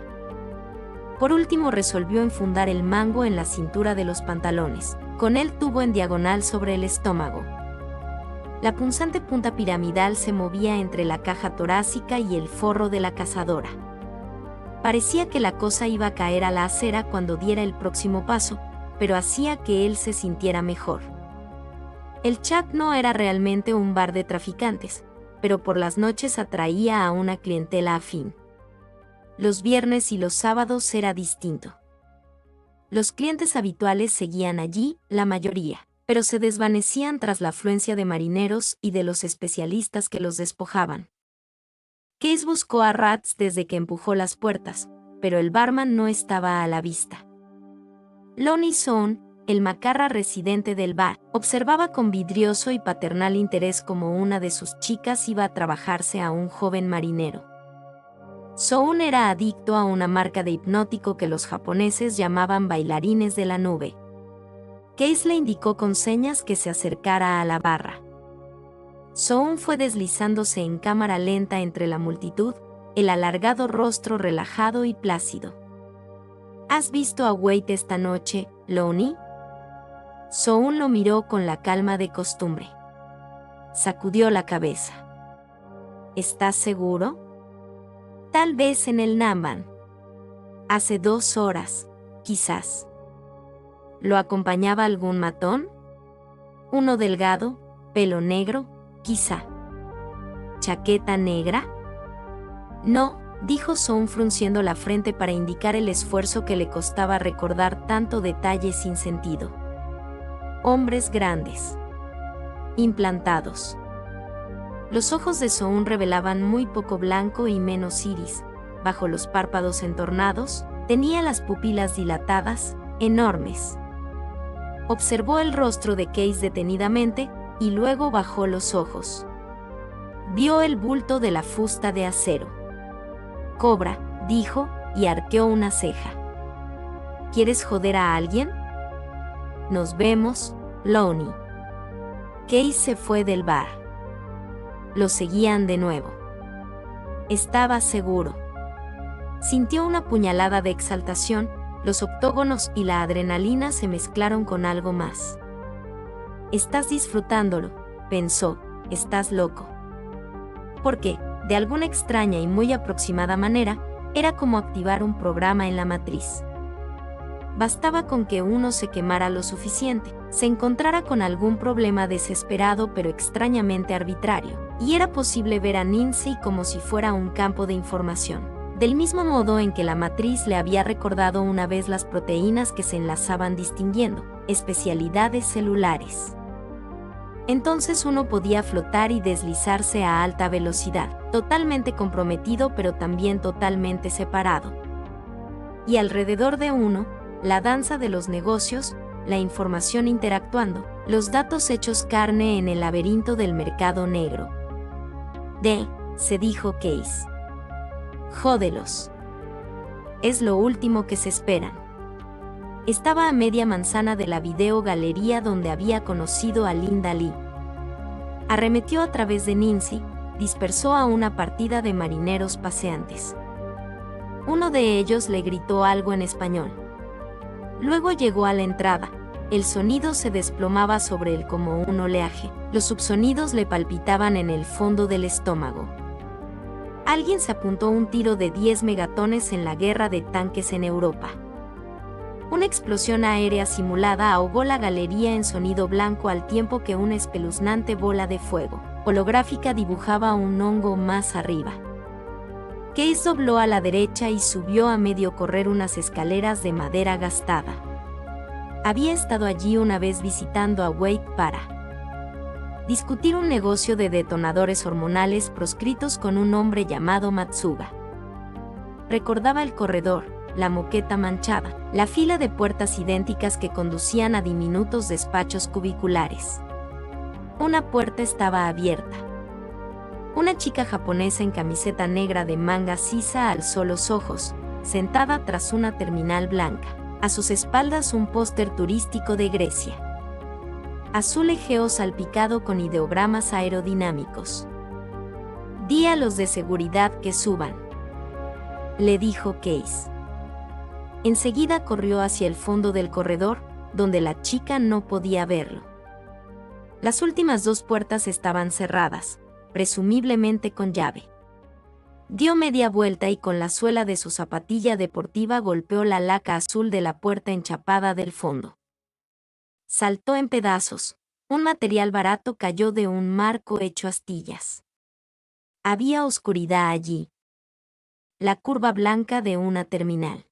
Por último resolvió enfundar el mango en la cintura de los pantalones, con el tubo en diagonal sobre el estómago. La punzante punta piramidal se movía entre la caja torácica y el forro de la cazadora. Parecía que la cosa iba a caer a la acera cuando diera el próximo paso, pero hacía que él se sintiera mejor. El Chat no era realmente un bar de traficantes, pero por las noches atraía a una clientela afín. Los viernes y los sábados era distinto. Los clientes habituales seguían allí, la mayoría, pero se desvanecían tras la afluencia de marineros y de los especialistas que los despojaban. Case buscó a Rats desde que empujó las puertas, pero el barman no estaba a la vista. Lonnie Sohn, el macarra residente del bar, observaba con vidrioso y paternal interés cómo una de sus chicas iba a trabajarse a un joven marinero. Sohn era adicto a una marca de hipnótico que los japoneses llamaban bailarines de la nube. Case le indicó con señas que se acercara a la barra. Sohn fue deslizándose en cámara lenta entre la multitud, el alargado rostro relajado y plácido. ¿Has visto a Wade esta noche, Lonnie? Sohn lo miró con la calma de costumbre. Sacudió la cabeza. ¿Estás seguro? Tal vez en el Namban. Hace 2 horas, quizás. ¿Lo acompañaba algún matón? Uno delgado, pelo negro, quizá. ¿Chaqueta negra? No, dijo Sohn frunciendo la frente para indicar el esfuerzo que le costaba recordar tanto detalle sin sentido. Hombres grandes. Implantados. Los ojos de Sohn revelaban muy poco blanco y menos iris. Bajo los párpados entornados, tenía las pupilas dilatadas, enormes. Observó el rostro de Case detenidamente y luego bajó los ojos. Vio el bulto de la fusta de acero. «Cobra», dijo, y arqueó una ceja. ¿Quieres joder a alguien? Nos vemos, Lonnie. Case se fue del bar. Lo seguían de nuevo. Estaba seguro. Sintió una puñalada de exaltación. Los octógonos y la adrenalina se mezclaron con algo más. Estás disfrutándolo, pensó, estás loco. Porque, de alguna extraña y muy aproximada manera, era como activar un programa en la matriz. Bastaba con que uno se quemara lo suficiente, se encontrara con algún problema desesperado pero extrañamente arbitrario, y era posible ver a Nincy como si fuera un campo de información. Del mismo modo en que la matriz le había recordado una vez las proteínas que se enlazaban distinguiendo especialidades celulares. Entonces uno podía flotar y deslizarse a alta velocidad, totalmente comprometido pero también totalmente separado. Y alrededor de uno, la danza de los negocios, la información interactuando, los datos hechos carne en el laberinto del mercado negro. Se dijo Case. Jódelos. Es lo último que se esperan. Estaba a media manzana de la videogalería donde había conocido a Linda Lee. Arremetió a través de Nancy, dispersó a una partida de marineros paseantes. Uno de ellos le gritó algo en español. Luego llegó a la entrada. El sonido se desplomaba sobre él como un oleaje. Los subsonidos le palpitaban en el fondo del estómago. Alguien se apuntó un tiro de 10 megatones en la guerra de tanques en Europa. Una explosión aérea simulada ahogó la galería en sonido blanco al tiempo que una espeluznante bola de fuego holográfica dibujaba un hongo más arriba. Case dobló a la derecha y subió a medio correr unas escaleras de madera gastada. Había estado allí una vez visitando a Wade para discutir un negocio de detonadores hormonales proscritos con un hombre llamado Matsuga. Recordaba el corredor, la moqueta manchada, la fila de puertas idénticas que conducían a diminutos despachos cubiculares. Una puerta estaba abierta. Una chica japonesa en camiseta negra de manga sisa alzó los ojos, sentada tras una terminal blanca. A sus espaldas un póster turístico de Grecia. Azul egeo salpicado con ideogramas aerodinámicos. «Di a los de seguridad que suban», le dijo Case. Enseguida corrió hacia el fondo del corredor, donde la chica no podía verlo. Las últimas dos puertas estaban cerradas, presumiblemente con llave. Dio media vuelta y con la suela de su zapatilla deportiva golpeó la laca azul de la puerta enchapada del fondo. Saltó en pedazos. Un material barato cayó de un marco hecho astillas. Había oscuridad allí. La curva blanca de una terminal.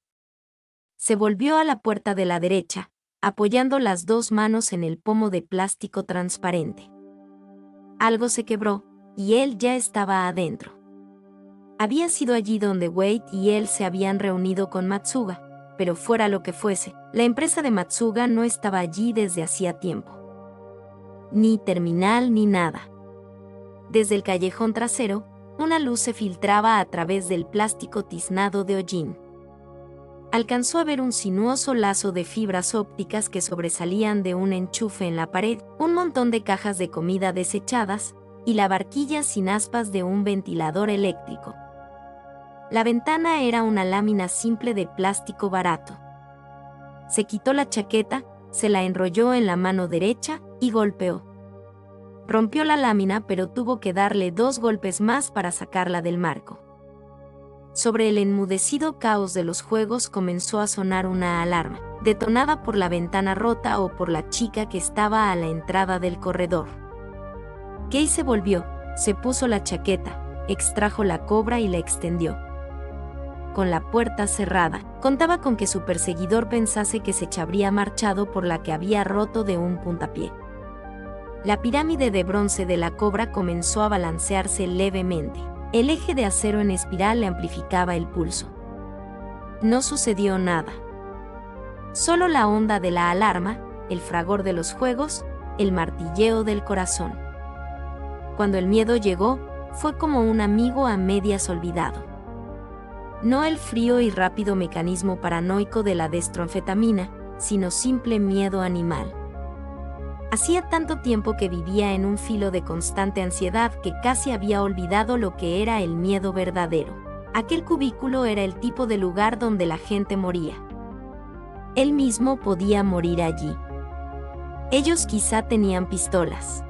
Se volvió a la puerta de la derecha, apoyando las dos manos en el pomo de plástico transparente. Algo se quebró, y él ya estaba adentro. Había sido allí donde Wade y él se habían reunido con Matsuga, pero fuera lo que fuese, la empresa de Matsuga no estaba allí desde hacía tiempo. Ni terminal ni nada. Desde el callejón trasero, una luz se filtraba a través del plástico tiznado de hollín. Alcanzó a ver un sinuoso lazo de fibras ópticas que sobresalían de un enchufe en la pared, un montón de cajas de comida desechadas, y la barquilla sin aspas de un ventilador eléctrico. La ventana era una lámina simple de plástico barato. Se quitó la chaqueta, se la enrolló en la mano derecha y golpeó. Rompió la lámina, pero tuvo que darle 2 golpes más para sacarla del marco. Sobre el enmudecido caos de los juegos comenzó a sonar una alarma, detonada por la ventana rota o por la chica que estaba a la entrada del corredor. Case se volvió, se puso la chaqueta, extrajo la cobra y la extendió. Con la puerta cerrada, contaba con que su perseguidor pensase que se habría marchado por la que había roto de un puntapié. La pirámide de bronce de la cobra comenzó a balancearse levemente. El eje de acero en espiral le amplificaba el pulso. No sucedió nada. Solo la onda de la alarma, el fragor de los juegos, el martilleo del corazón. Cuando el miedo llegó, fue como un amigo a medias olvidado. No el frío y rápido mecanismo paranoico de la destronfetamina, sino simple miedo animal. Hacía tanto tiempo que vivía en un filo de constante ansiedad que casi había olvidado lo que era el miedo verdadero. Aquel cubículo era el tipo de lugar donde la gente moría. Él mismo podía morir allí. Ellos quizá tenían pistolas.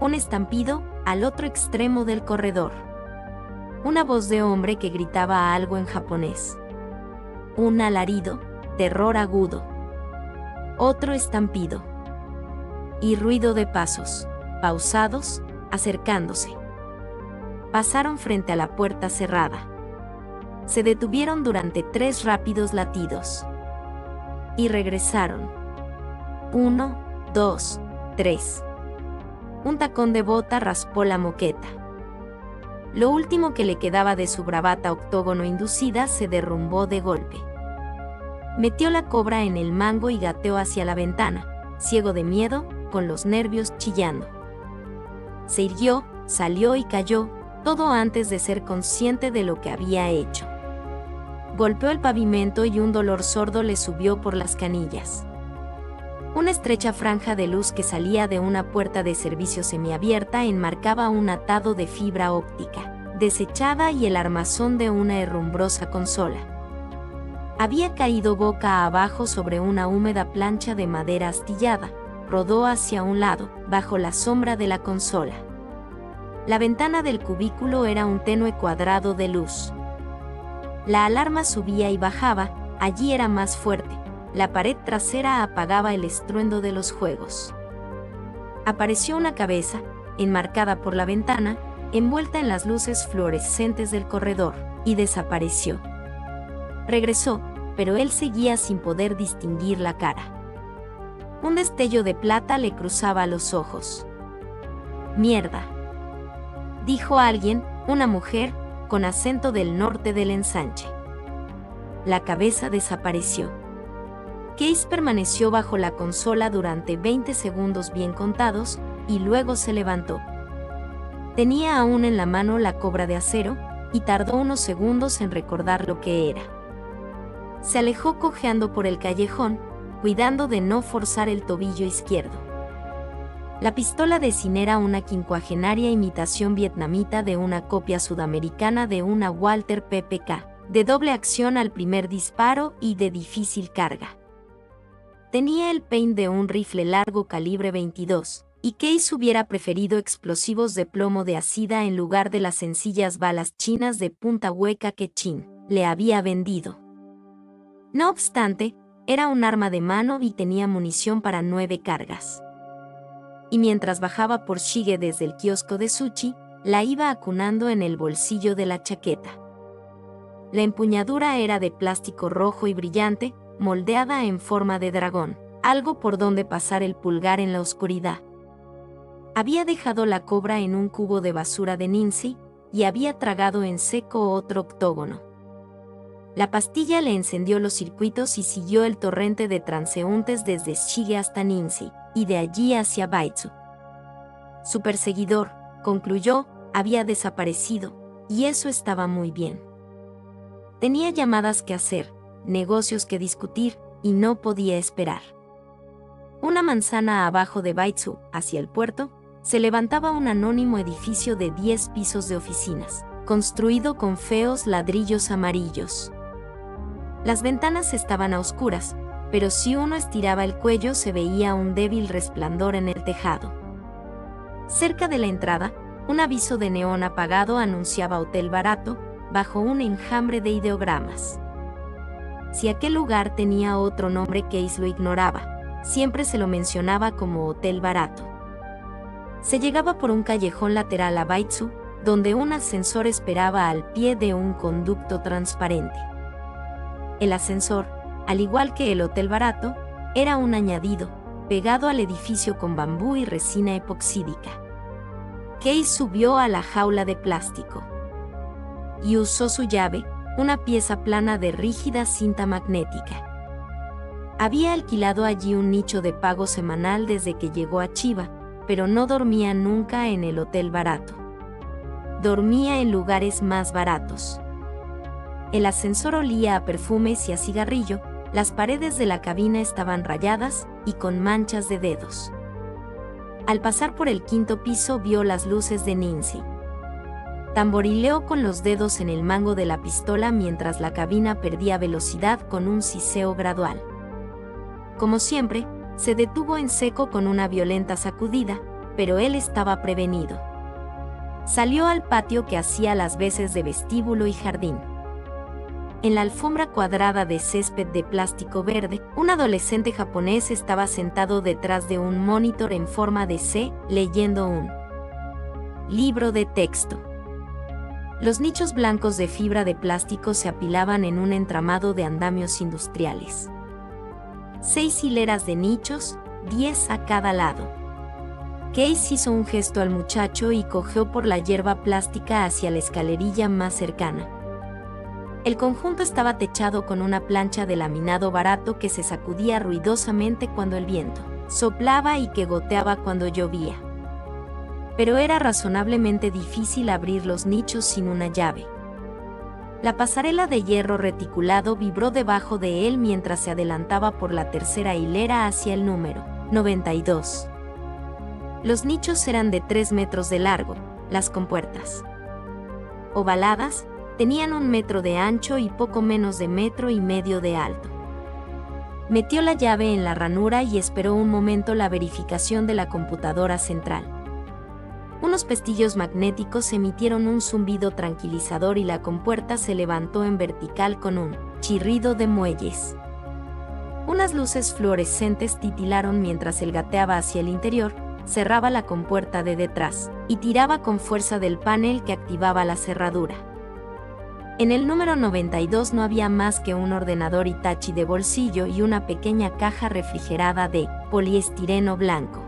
Un estampido al otro extremo del corredor. Una voz de hombre que gritaba algo en japonés. Un alarido, terror agudo. Otro estampido. Y ruido de pasos, pausados, acercándose. Pasaron frente a la puerta cerrada. Se detuvieron durante 3 rápidos latidos. Y regresaron. 1, 2, 3. Un tacón de bota raspó la moqueta. Lo último que le quedaba de su bravata octógono inducida se derrumbó de golpe. Metió la cobra en el mango y gateó hacia la ventana, ciego de miedo, con los nervios chillando. Se irguió, salió y cayó, todo antes de ser consciente de lo que había hecho. Golpeó el pavimento y un dolor sordo le subió por las canillas. Una estrecha franja de luz que salía de una puerta de servicio semiabierta enmarcaba un atado de fibra óptica, desechada y el armazón de una herrumbrosa consola. Había caído boca abajo sobre una húmeda plancha de madera astillada, rodó hacia un lado, bajo la sombra de la consola. La ventana del cubículo era un tenue cuadrado de luz. La alarma subía y bajaba, allí era más fuerte. La pared trasera apagaba el estruendo de los juegos. Apareció una cabeza, enmarcada por la ventana, envuelta en las luces fluorescentes del corredor, y desapareció. Regresó, pero él seguía sin poder distinguir la cara. Un destello de plata le cruzaba los ojos. «Mierda», dijo alguien, una mujer, con acento del norte del ensanche. La cabeza desapareció. Case permaneció bajo la consola durante 20 segundos bien contados, y luego se levantó. Tenía aún en la mano la cobra de acero, y tardó unos segundos en recordar lo que era. Se alejó cojeando por el callejón, cuidando de no forzar el tobillo izquierdo. La pistola de Sin era una quincuagenaria imitación vietnamita de una copia sudamericana de una Walther PPK, de doble acción al primer disparo y de difícil carga. Tenía el peine de un rifle largo calibre 22, y Case hubiera preferido explosivos de plomo de acida en lugar de las sencillas balas chinas de punta hueca que Chin le había vendido. No obstante, era un arma de mano y tenía munición para 9 cargas. Y mientras bajaba por Shige desde el kiosco de sushi, la iba acunando en el bolsillo de la chaqueta. La empuñadura era de plástico rojo y brillante, moldeada en forma de dragón, algo por donde pasar el pulgar en la oscuridad. Había dejado la cobra en un cubo de basura de Nincy, y había tragado en seco otro octógono. La pastilla le encendió los circuitos y siguió el torrente de transeúntes desde Shige hasta Nincy, y de allí hacia Baitsu. Su perseguidor, concluyó, había desaparecido, y eso estaba muy bien. Tenía llamadas que hacer, negocios que discutir, y no podía esperar. Una manzana abajo de Baitsu, hacia el puerto, se levantaba un anónimo edificio de 10 pisos de oficinas, construido con feos ladrillos amarillos. Las ventanas estaban a oscuras, pero si uno estiraba el cuello se veía un débil resplandor en el tejado. Cerca de la entrada, un aviso de neón apagado anunciaba hotel barato, bajo un enjambre de ideogramas. Si aquel lugar tenía otro nombre, Case lo ignoraba, siempre se lo mencionaba como hotel barato. Se llegaba por un callejón lateral a Baitsu, donde un ascensor esperaba al pie de un conducto transparente. El ascensor, al igual que el hotel barato, era un añadido, pegado al edificio con bambú y resina epoxídica. Case subió a la jaula de plástico y usó su llave, una pieza plana de rígida cinta magnética. Había alquilado allí un nicho de pago semanal desde que llegó a Chiba, pero no dormía nunca en el hotel barato. Dormía en lugares más baratos. El ascensor olía a perfumes y a cigarrillo, las paredes de la cabina estaban rayadas y con manchas de dedos. Al pasar por el 5º piso vio las luces de Nincy. Tamborileó con los dedos en el mango de la pistola mientras la cabina perdía velocidad con un siseo gradual. Como siempre, se detuvo en seco con una violenta sacudida, pero él estaba prevenido. Salió al patio que hacía las veces de vestíbulo y jardín. En la alfombra cuadrada de césped de plástico verde, un adolescente japonés estaba sentado detrás de un monitor en forma de C, leyendo un libro de texto. Los nichos blancos de fibra de plástico se apilaban en un entramado de andamios industriales. 6 hileras de nichos, 10 a cada lado. Case hizo un gesto al muchacho y cojeó por la hierba plástica hacia la escalerilla más cercana. El conjunto estaba techado con una plancha de laminado barato que se sacudía ruidosamente cuando el viento soplaba y que goteaba cuando llovía. Pero era razonablemente difícil abrir los nichos sin una llave. La pasarela de hierro reticulado vibró debajo de él mientras se adelantaba por la tercera hilera hacia el número 92. Los nichos eran de 3 metros de largo, las compuertas ovaladas tenían 1 metro de ancho y poco menos de 1,5 metros de alto. Metió la llave en la ranura y esperó un momento la verificación de la computadora central. Unos pestillos magnéticos emitieron un zumbido tranquilizador y la compuerta se levantó en vertical con un chirrido de muelles. Unas luces fluorescentes titilaron mientras él gateaba hacia el interior, cerraba la compuerta de detrás y tiraba con fuerza del panel que activaba la cerradura. En el número 92 no había más que un ordenador Hitachi de bolsillo y una pequeña caja refrigerada de poliestireno blanco.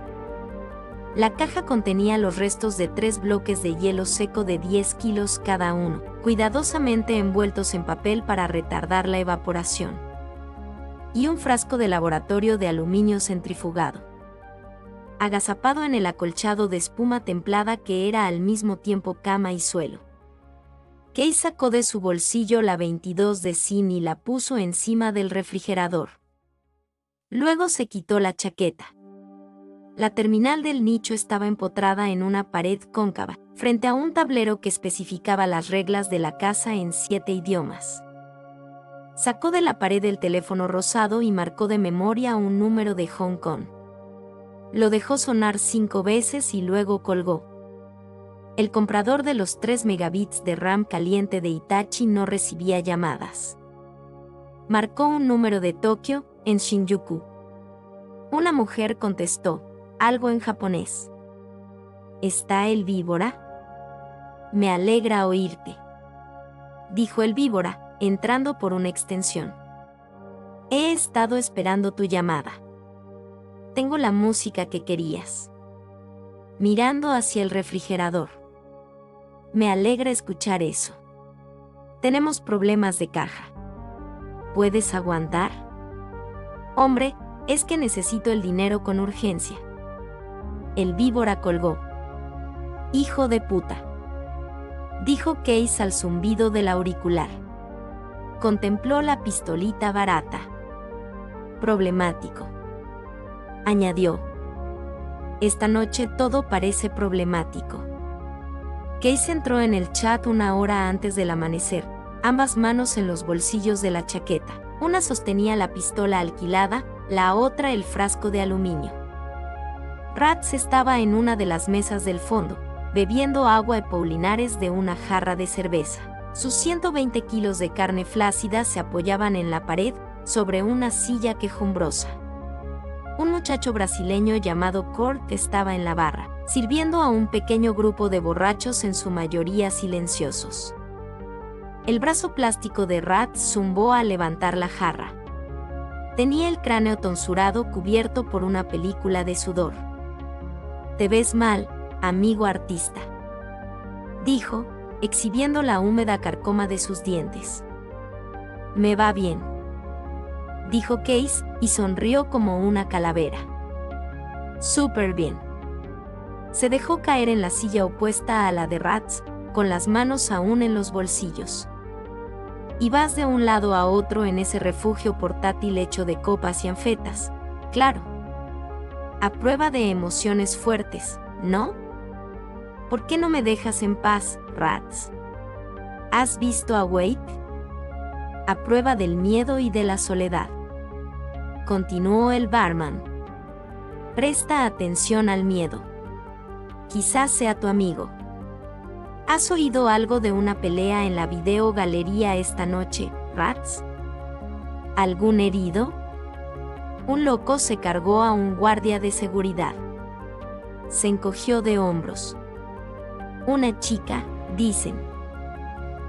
La caja contenía los restos de 3 bloques de hielo seco de 10 kilos cada uno, cuidadosamente envueltos en papel para retardar la evaporación, y un frasco de laboratorio de aluminio centrifugado. Agazapado en el acolchado de espuma templada que era al mismo tiempo cama y suelo, Kay sacó de su bolsillo la 22 de zinc y la puso encima del refrigerador. Luego se quitó la chaqueta. La terminal del nicho estaba empotrada en una pared cóncava, frente a un tablero que especificaba las reglas de la casa en 7 idiomas. Sacó de la pared el teléfono rosado y marcó de memoria un número de Hong Kong. Lo dejó sonar 5 veces y luego colgó. El comprador de los 3 megabits de RAM caliente de Hitachi no recibía llamadas. Marcó un número de Tokio, en Shinjuku. Una mujer contestó, algo en japonés. ¿Está el víbora? Me alegra oírte, dijo el víbora, entrando por una extensión. He estado esperando tu llamada. Tengo la música que querías. Mirando hacia el refrigerador. Me alegra escuchar eso. Tenemos problemas de caja. ¿Puedes aguantar? Hombre, es que necesito el dinero con urgencia. El víbora colgó. Hijo de puta, dijo Case al zumbido del auricular. Contempló la pistolita barata. Problemático, añadió. Esta noche todo parece problemático. Case entró en el chat 1 hora antes del amanecer, ambas manos en los bolsillos de la chaqueta. Una sostenía la pistola alquilada, la otra el frasco de aluminio. Rats estaba en una de las mesas del fondo, bebiendo agua epaulinares de una jarra de cerveza. Sus 120 kilos de carne flácida se apoyaban en la pared, sobre una silla quejumbrosa. Un muchacho brasileño llamado Kurt estaba en la barra, sirviendo a un pequeño grupo de borrachos en su mayoría silenciosos. El brazo plástico de Rats zumbó al levantar la jarra. Tenía el cráneo tonsurado cubierto por una película de sudor. Te ves mal, amigo artista, dijo, exhibiendo la húmeda carcoma de sus dientes. Me va bien, dijo Case, y sonrió como una calavera. Súper bien. Se dejó caer en la silla opuesta a la de Rats, con las manos aún en los bolsillos. Y vas de un lado a otro en ese refugio portátil hecho de copas y anfetas, claro. A prueba de emociones fuertes, ¿no? ¿Por qué no me dejas en paz, Rats? ¿Has visto a Wade? A prueba del miedo y de la soledad. Continuó el barman. Presta atención al miedo. Quizás sea tu amigo. ¿Has oído algo de una pelea en la videogalería esta noche, Rats? ¿Algún herido? Un loco se cargó a un guardia de seguridad. Se encogió de hombros. Una chica, dicen.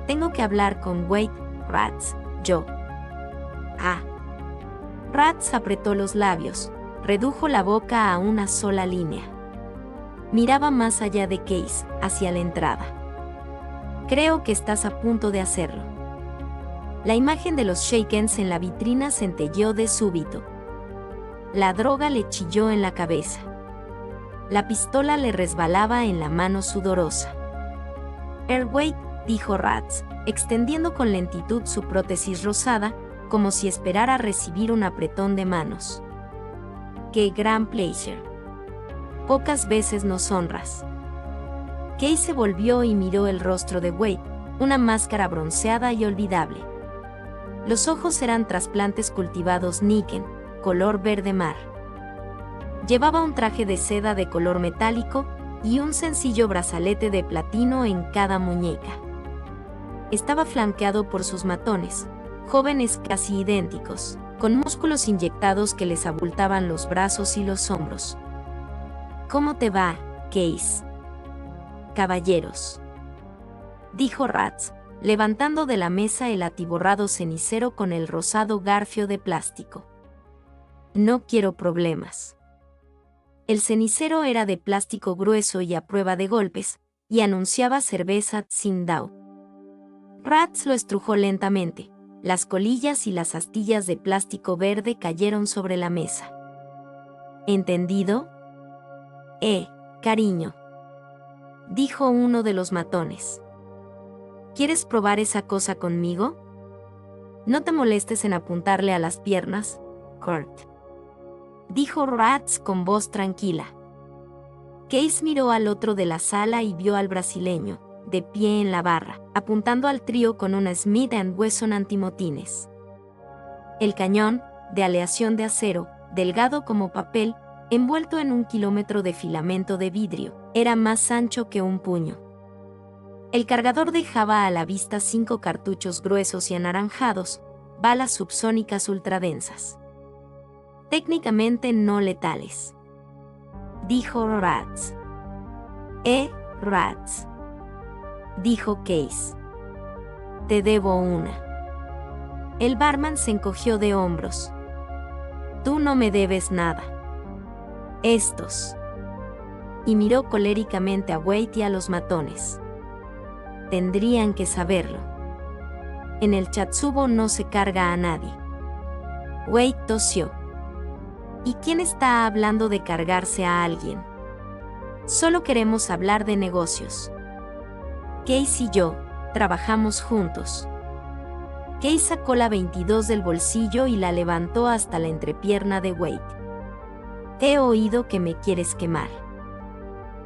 Tengo que hablar con Wade, Rats, yo. Ah. Rats apretó los labios, redujo la boca a una sola línea. Miraba más allá de Case, hacia la entrada. Creo que estás a punto de hacerlo. La imagen de los shakens en la vitrina centelleó de súbito. La droga le chilló en la cabeza. La pistola le resbalaba en la mano sudorosa. Wait, dijo Rats, extendiendo con lentitud su prótesis rosada, como si esperara recibir un apretón de manos. ¡Qué gran pleasure! Pocas veces nos honras. Kay se volvió y miró el rostro de Wade, una máscara bronceada y olvidable. Los ojos eran trasplantes cultivados níquel, color verde mar. Llevaba un traje de seda de color metálico y un sencillo brazalete de platino en cada muñeca. Estaba flanqueado por sus matones, jóvenes casi idénticos, con músculos inyectados que les abultaban los brazos y los hombros. «¿Cómo te va, Case?» «Caballeros», dijo Rats, levantando de la mesa el atiborrado cenicero con el rosado garfio de plástico. «No quiero problemas». El cenicero era de plástico grueso y a prueba de golpes, y anunciaba cerveza Tsingtao. Rats lo estrujó lentamente. Las colillas y las astillas de plástico verde cayeron sobre la mesa. ¿Entendido? Cariño, dijo uno de los matones. ¿Quieres probar esa cosa conmigo? No te molestes en apuntarle a las piernas, Kurt, dijo Rats con voz tranquila. Case miró al otro de la sala y vio al brasileño, de pie en la barra, apuntando al trío con una Smith & Wesson antimotines. El cañón, de aleación de acero, delgado como papel, envuelto en 1 kilómetro de filamento de vidrio, era más ancho que un puño. El cargador dejaba a la vista 5 cartuchos gruesos y anaranjados, balas subsónicas ultradensas. Técnicamente no letales. Dijo Rats. Rats, dijo Case. Te debo una. El barman se encogió de hombros. Tú no me debes nada. Estos. Y miró coléricamente a Wade y a los matones. Tendrían que saberlo. En el Chatsubo no se carga a nadie. Wade tosió. ¿Y quién está hablando de cargarse a alguien? Solo queremos hablar de negocios. Case y yo trabajamos juntos. Case sacó la 22 del bolsillo y la levantó hasta la entrepierna de Wade. He oído que me quieres quemar.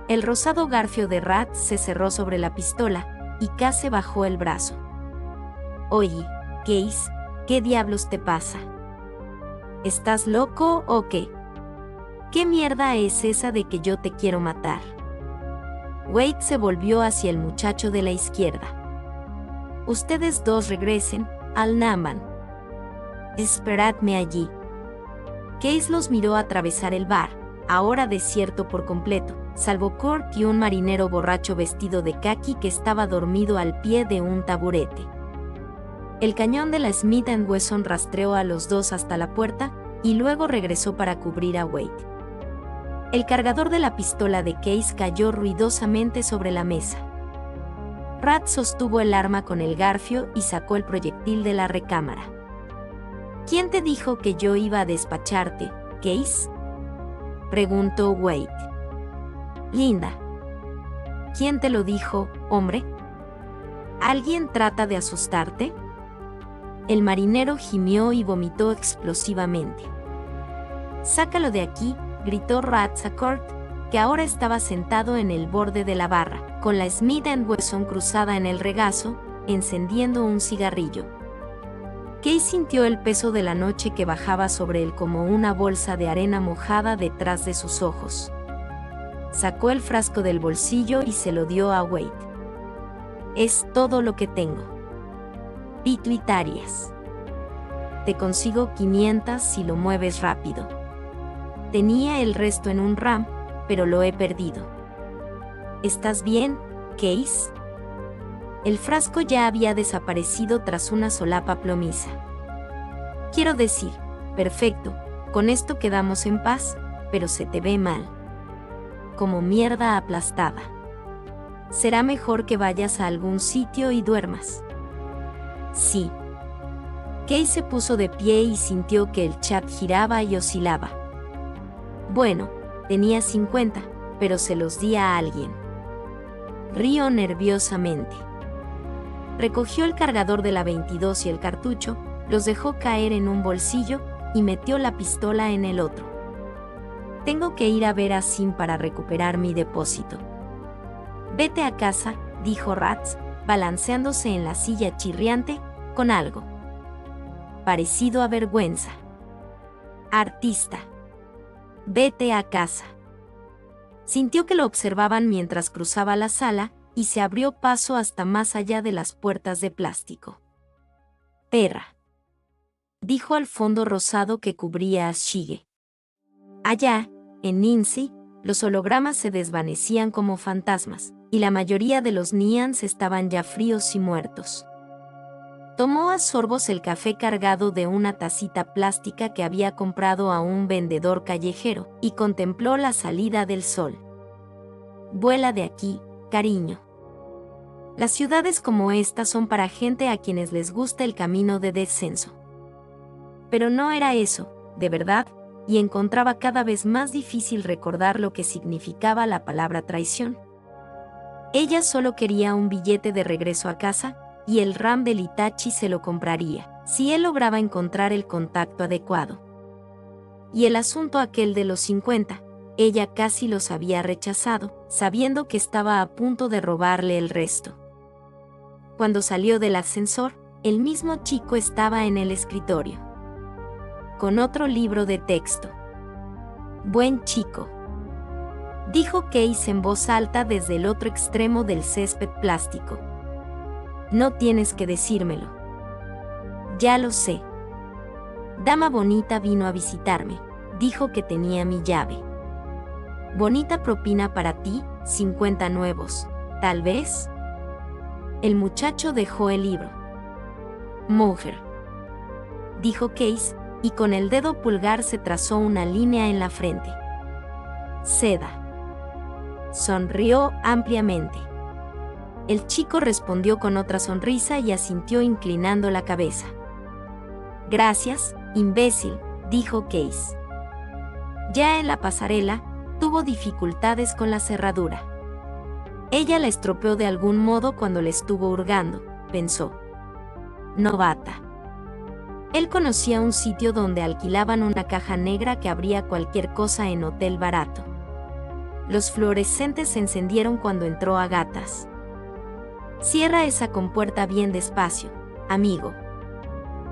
El rosado garfio de Rats se cerró sobre la pistola y Case bajó el brazo. Oye, Case, ¿qué diablos te pasa? ¿Estás loco o qué? ¿Qué mierda es esa de que yo te quiero matar? Wade se volvió hacia el muchacho de la izquierda. Ustedes dos regresen al Namban. Esperadme allí. Case los miró atravesar el bar, ahora desierto por completo, salvo Kurt y un marinero borracho vestido de caqui que estaba dormido al pie de un taburete. El cañón de la Smith & Wesson rastreó a los dos hasta la puerta y luego regresó para cubrir a Wade. El cargador de la pistola de Case cayó ruidosamente sobre la mesa. Rat sostuvo el arma con el garfio y sacó el proyectil de la recámara. ¿Quién te dijo que yo iba a despacharte, Case?, preguntó Wade. Linda. ¿Quién te lo dijo, hombre? ¿Alguien trata de asustarte? El marinero gimió y vomitó explosivamente. Sácalo de aquí, gritó Rats a Kurt, que ahora estaba sentado en el borde de la barra, con la Smith & Wesson cruzada en el regazo, encendiendo un cigarrillo. Case sintió el peso de la noche que bajaba sobre él como una bolsa de arena mojada detrás de sus ojos. Sacó el frasco del bolsillo y se lo dio a Wade. Es todo lo que tengo. Pituitarias. Te consigo 500 si lo mueves rápido. Tenía el resto en un RAM, pero lo he perdido. ¿Estás bien, Case? El frasco ya había desaparecido tras una solapa plomiza. Quiero decir, perfecto, con esto quedamos en paz, pero se te ve mal. Como mierda aplastada. Será mejor que vayas a algún sitio y duermas. Sí. Kay se puso de pie y sintió que el chat giraba y oscilaba. Bueno, tenía 50, pero se los di a alguien. Rió nerviosamente. Recogió el cargador de la 22 y el cartucho, los dejó caer en un bolsillo y metió la pistola en el otro. Tengo que ir a ver a Sim para recuperar mi depósito. Vete a casa, dijo Rats, balanceándose en la silla chirriante, con algo parecido a vergüenza. Artista. Vete a casa. Sintió que lo observaban mientras cruzaba la sala y se abrió paso hasta más allá de las puertas de plástico. Perra. Dijo al fondo rosado que cubría a Shige. Allá, en Nincy, los hologramas se desvanecían como fantasmas, y la mayoría de los Nians estaban ya fríos y muertos. Tomó a sorbos el café cargado de una tacita plástica que había comprado a un vendedor callejero, y contempló la salida del sol. Vuela de aquí, cariño. Las ciudades como esta son para gente a quienes les gusta el camino de descenso. Pero no era eso, de verdad, y encontraba cada vez más difícil recordar lo que significaba la palabra traición. Ella solo quería un billete de regreso a casa, y el RAM del Itachi se lo compraría, si él lograba encontrar el contacto adecuado. Y el asunto aquel de los 50, ella casi los había rechazado, sabiendo que estaba a punto de robarle el resto. Cuando salió del ascensor, el mismo chico estaba en el escritorio, con otro libro de texto. Buen chico, dijo Case en voz alta desde el otro extremo del césped plástico. No tienes que decírmelo. Ya lo sé. Dama Bonita vino a visitarme, dijo que tenía mi llave. Bonita propina para ti, 50 nuevos, tal vez. El muchacho dejó el libro. Mujer, dijo Case, y con el dedo pulgar se trazó una línea en la frente. Seda. Sonrió ampliamente. El chico respondió con otra sonrisa y asintió inclinando la cabeza. Gracias, imbécil, dijo Case. Ya en la pasarela, tuvo dificultades con la cerradura. Ella la estropeó de algún modo cuando le estuvo hurgando, pensó. Novata. Él conocía un sitio donde alquilaban una caja negra que abría cualquier cosa en hotel barato. Los fluorescentes se encendieron cuando entró a gatas. Cierra esa compuerta bien despacio, amigo.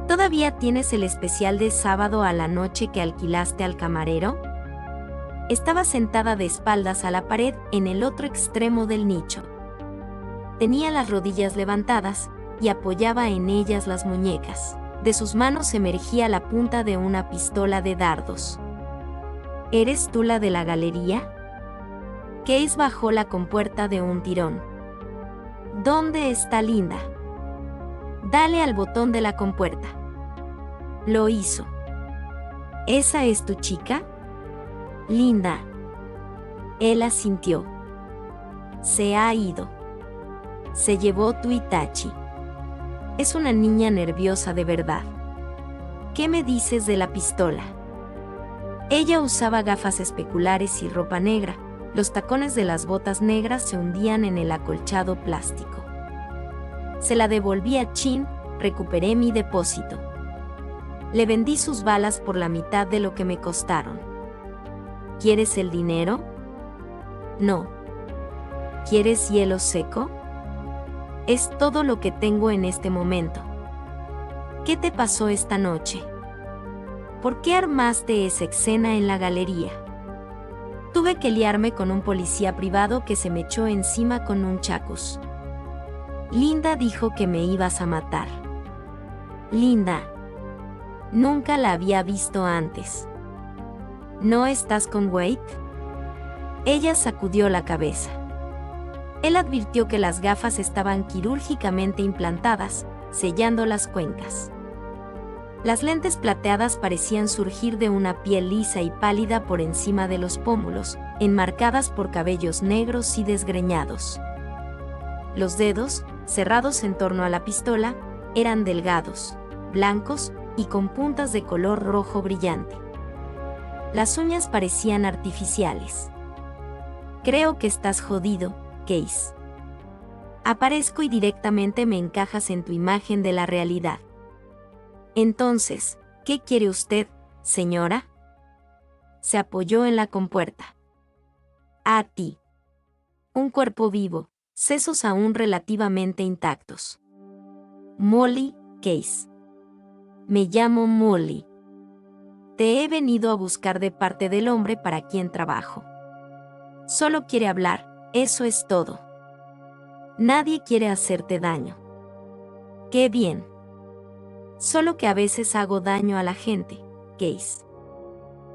¿Todavía tienes el especial de sábado a la noche que alquilaste al camarero? Estaba sentada de espaldas a la pared en el otro extremo del nicho. Tenía las rodillas levantadas y apoyaba en ellas las muñecas. De sus manos emergía la punta de una pistola de dardos. ¿Eres tú la de la galería? Case bajó la compuerta de un tirón. ¿Dónde está Linda? Dale al botón de la compuerta. Lo hizo. ¿Esa es tu chica? Linda. Él asintió. Se ha ido. Se llevó tu Itachi. Es una niña nerviosa de verdad. ¿Qué me dices de la pistola? Ella usaba gafas especulares y ropa negra. Los tacones de las botas negras se hundían en el acolchado plástico. Se la devolví a Chin, recuperé mi depósito. Le vendí sus balas por la mitad de lo que me costaron. ¿Quieres el dinero? No. ¿Quieres hielo seco? Es todo lo que tengo en este momento. ¿Qué te pasó esta noche? ¿Por qué armaste esa escena en la galería? Tuve que liarme con un policía privado que se me echó encima con un chacus. Linda dijo que me ibas a matar. Linda. Nunca la había visto antes. ¿No estás con Wade? Ella sacudió la cabeza. Él advirtió que las gafas estaban quirúrgicamente implantadas, sellando las cuencas. Las lentes plateadas parecían surgir de una piel lisa y pálida por encima de los pómulos, enmarcadas por cabellos negros y desgreñados. Los dedos, cerrados en torno a la pistola, eran delgados, blancos y con puntas de color rojo brillante. Las uñas parecían artificiales. Creo que estás jodido, Case. Aparezco y directamente me encajas en tu imagen de la realidad. Entonces, ¿qué quiere usted, señora? Se apoyó en la compuerta. A ti. Un cuerpo vivo, sesos aún relativamente intactos. Molly Case. Me llamo Molly. Te he venido a buscar de parte del hombre para quien trabajo. Solo quiere hablar, eso es todo. Nadie quiere hacerte daño. ¡Qué bien! Solo que a veces hago daño a la gente, Case.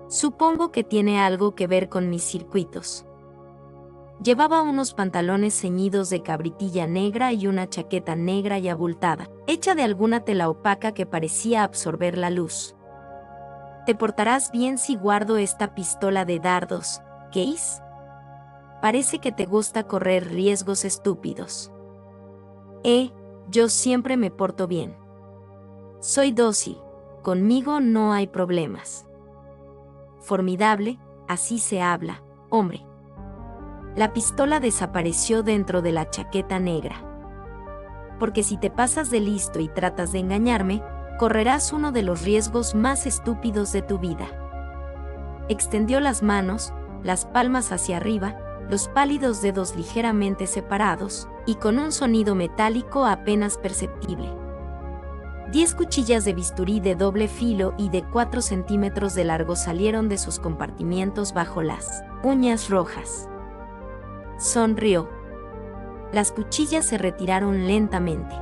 Supongo que tiene algo que ver con mis circuitos. Llevaba unos pantalones ceñidos de cabritilla negra y una chaqueta negra y abultada, hecha de alguna tela opaca que parecía absorber la luz. ¿Te portarás bien si guardo esta pistola de dardos, Case? Parece que te gusta correr riesgos estúpidos. Yo siempre me porto bien. Soy dócil, conmigo no hay problemas. Formidable, así se habla, hombre. La pistola desapareció dentro de la chaqueta negra. Porque si te pasas de listo y tratas de engañarme, correrás uno de los riesgos más estúpidos de tu vida. Extendió las manos, las palmas hacia arriba, los pálidos dedos ligeramente separados, y con un sonido metálico apenas perceptible. 10 cuchillas de bisturí de doble filo y de 4 centímetros de largo salieron de sus compartimientos bajo las uñas rojas. Sonrió. Las cuchillas se retiraron lentamente.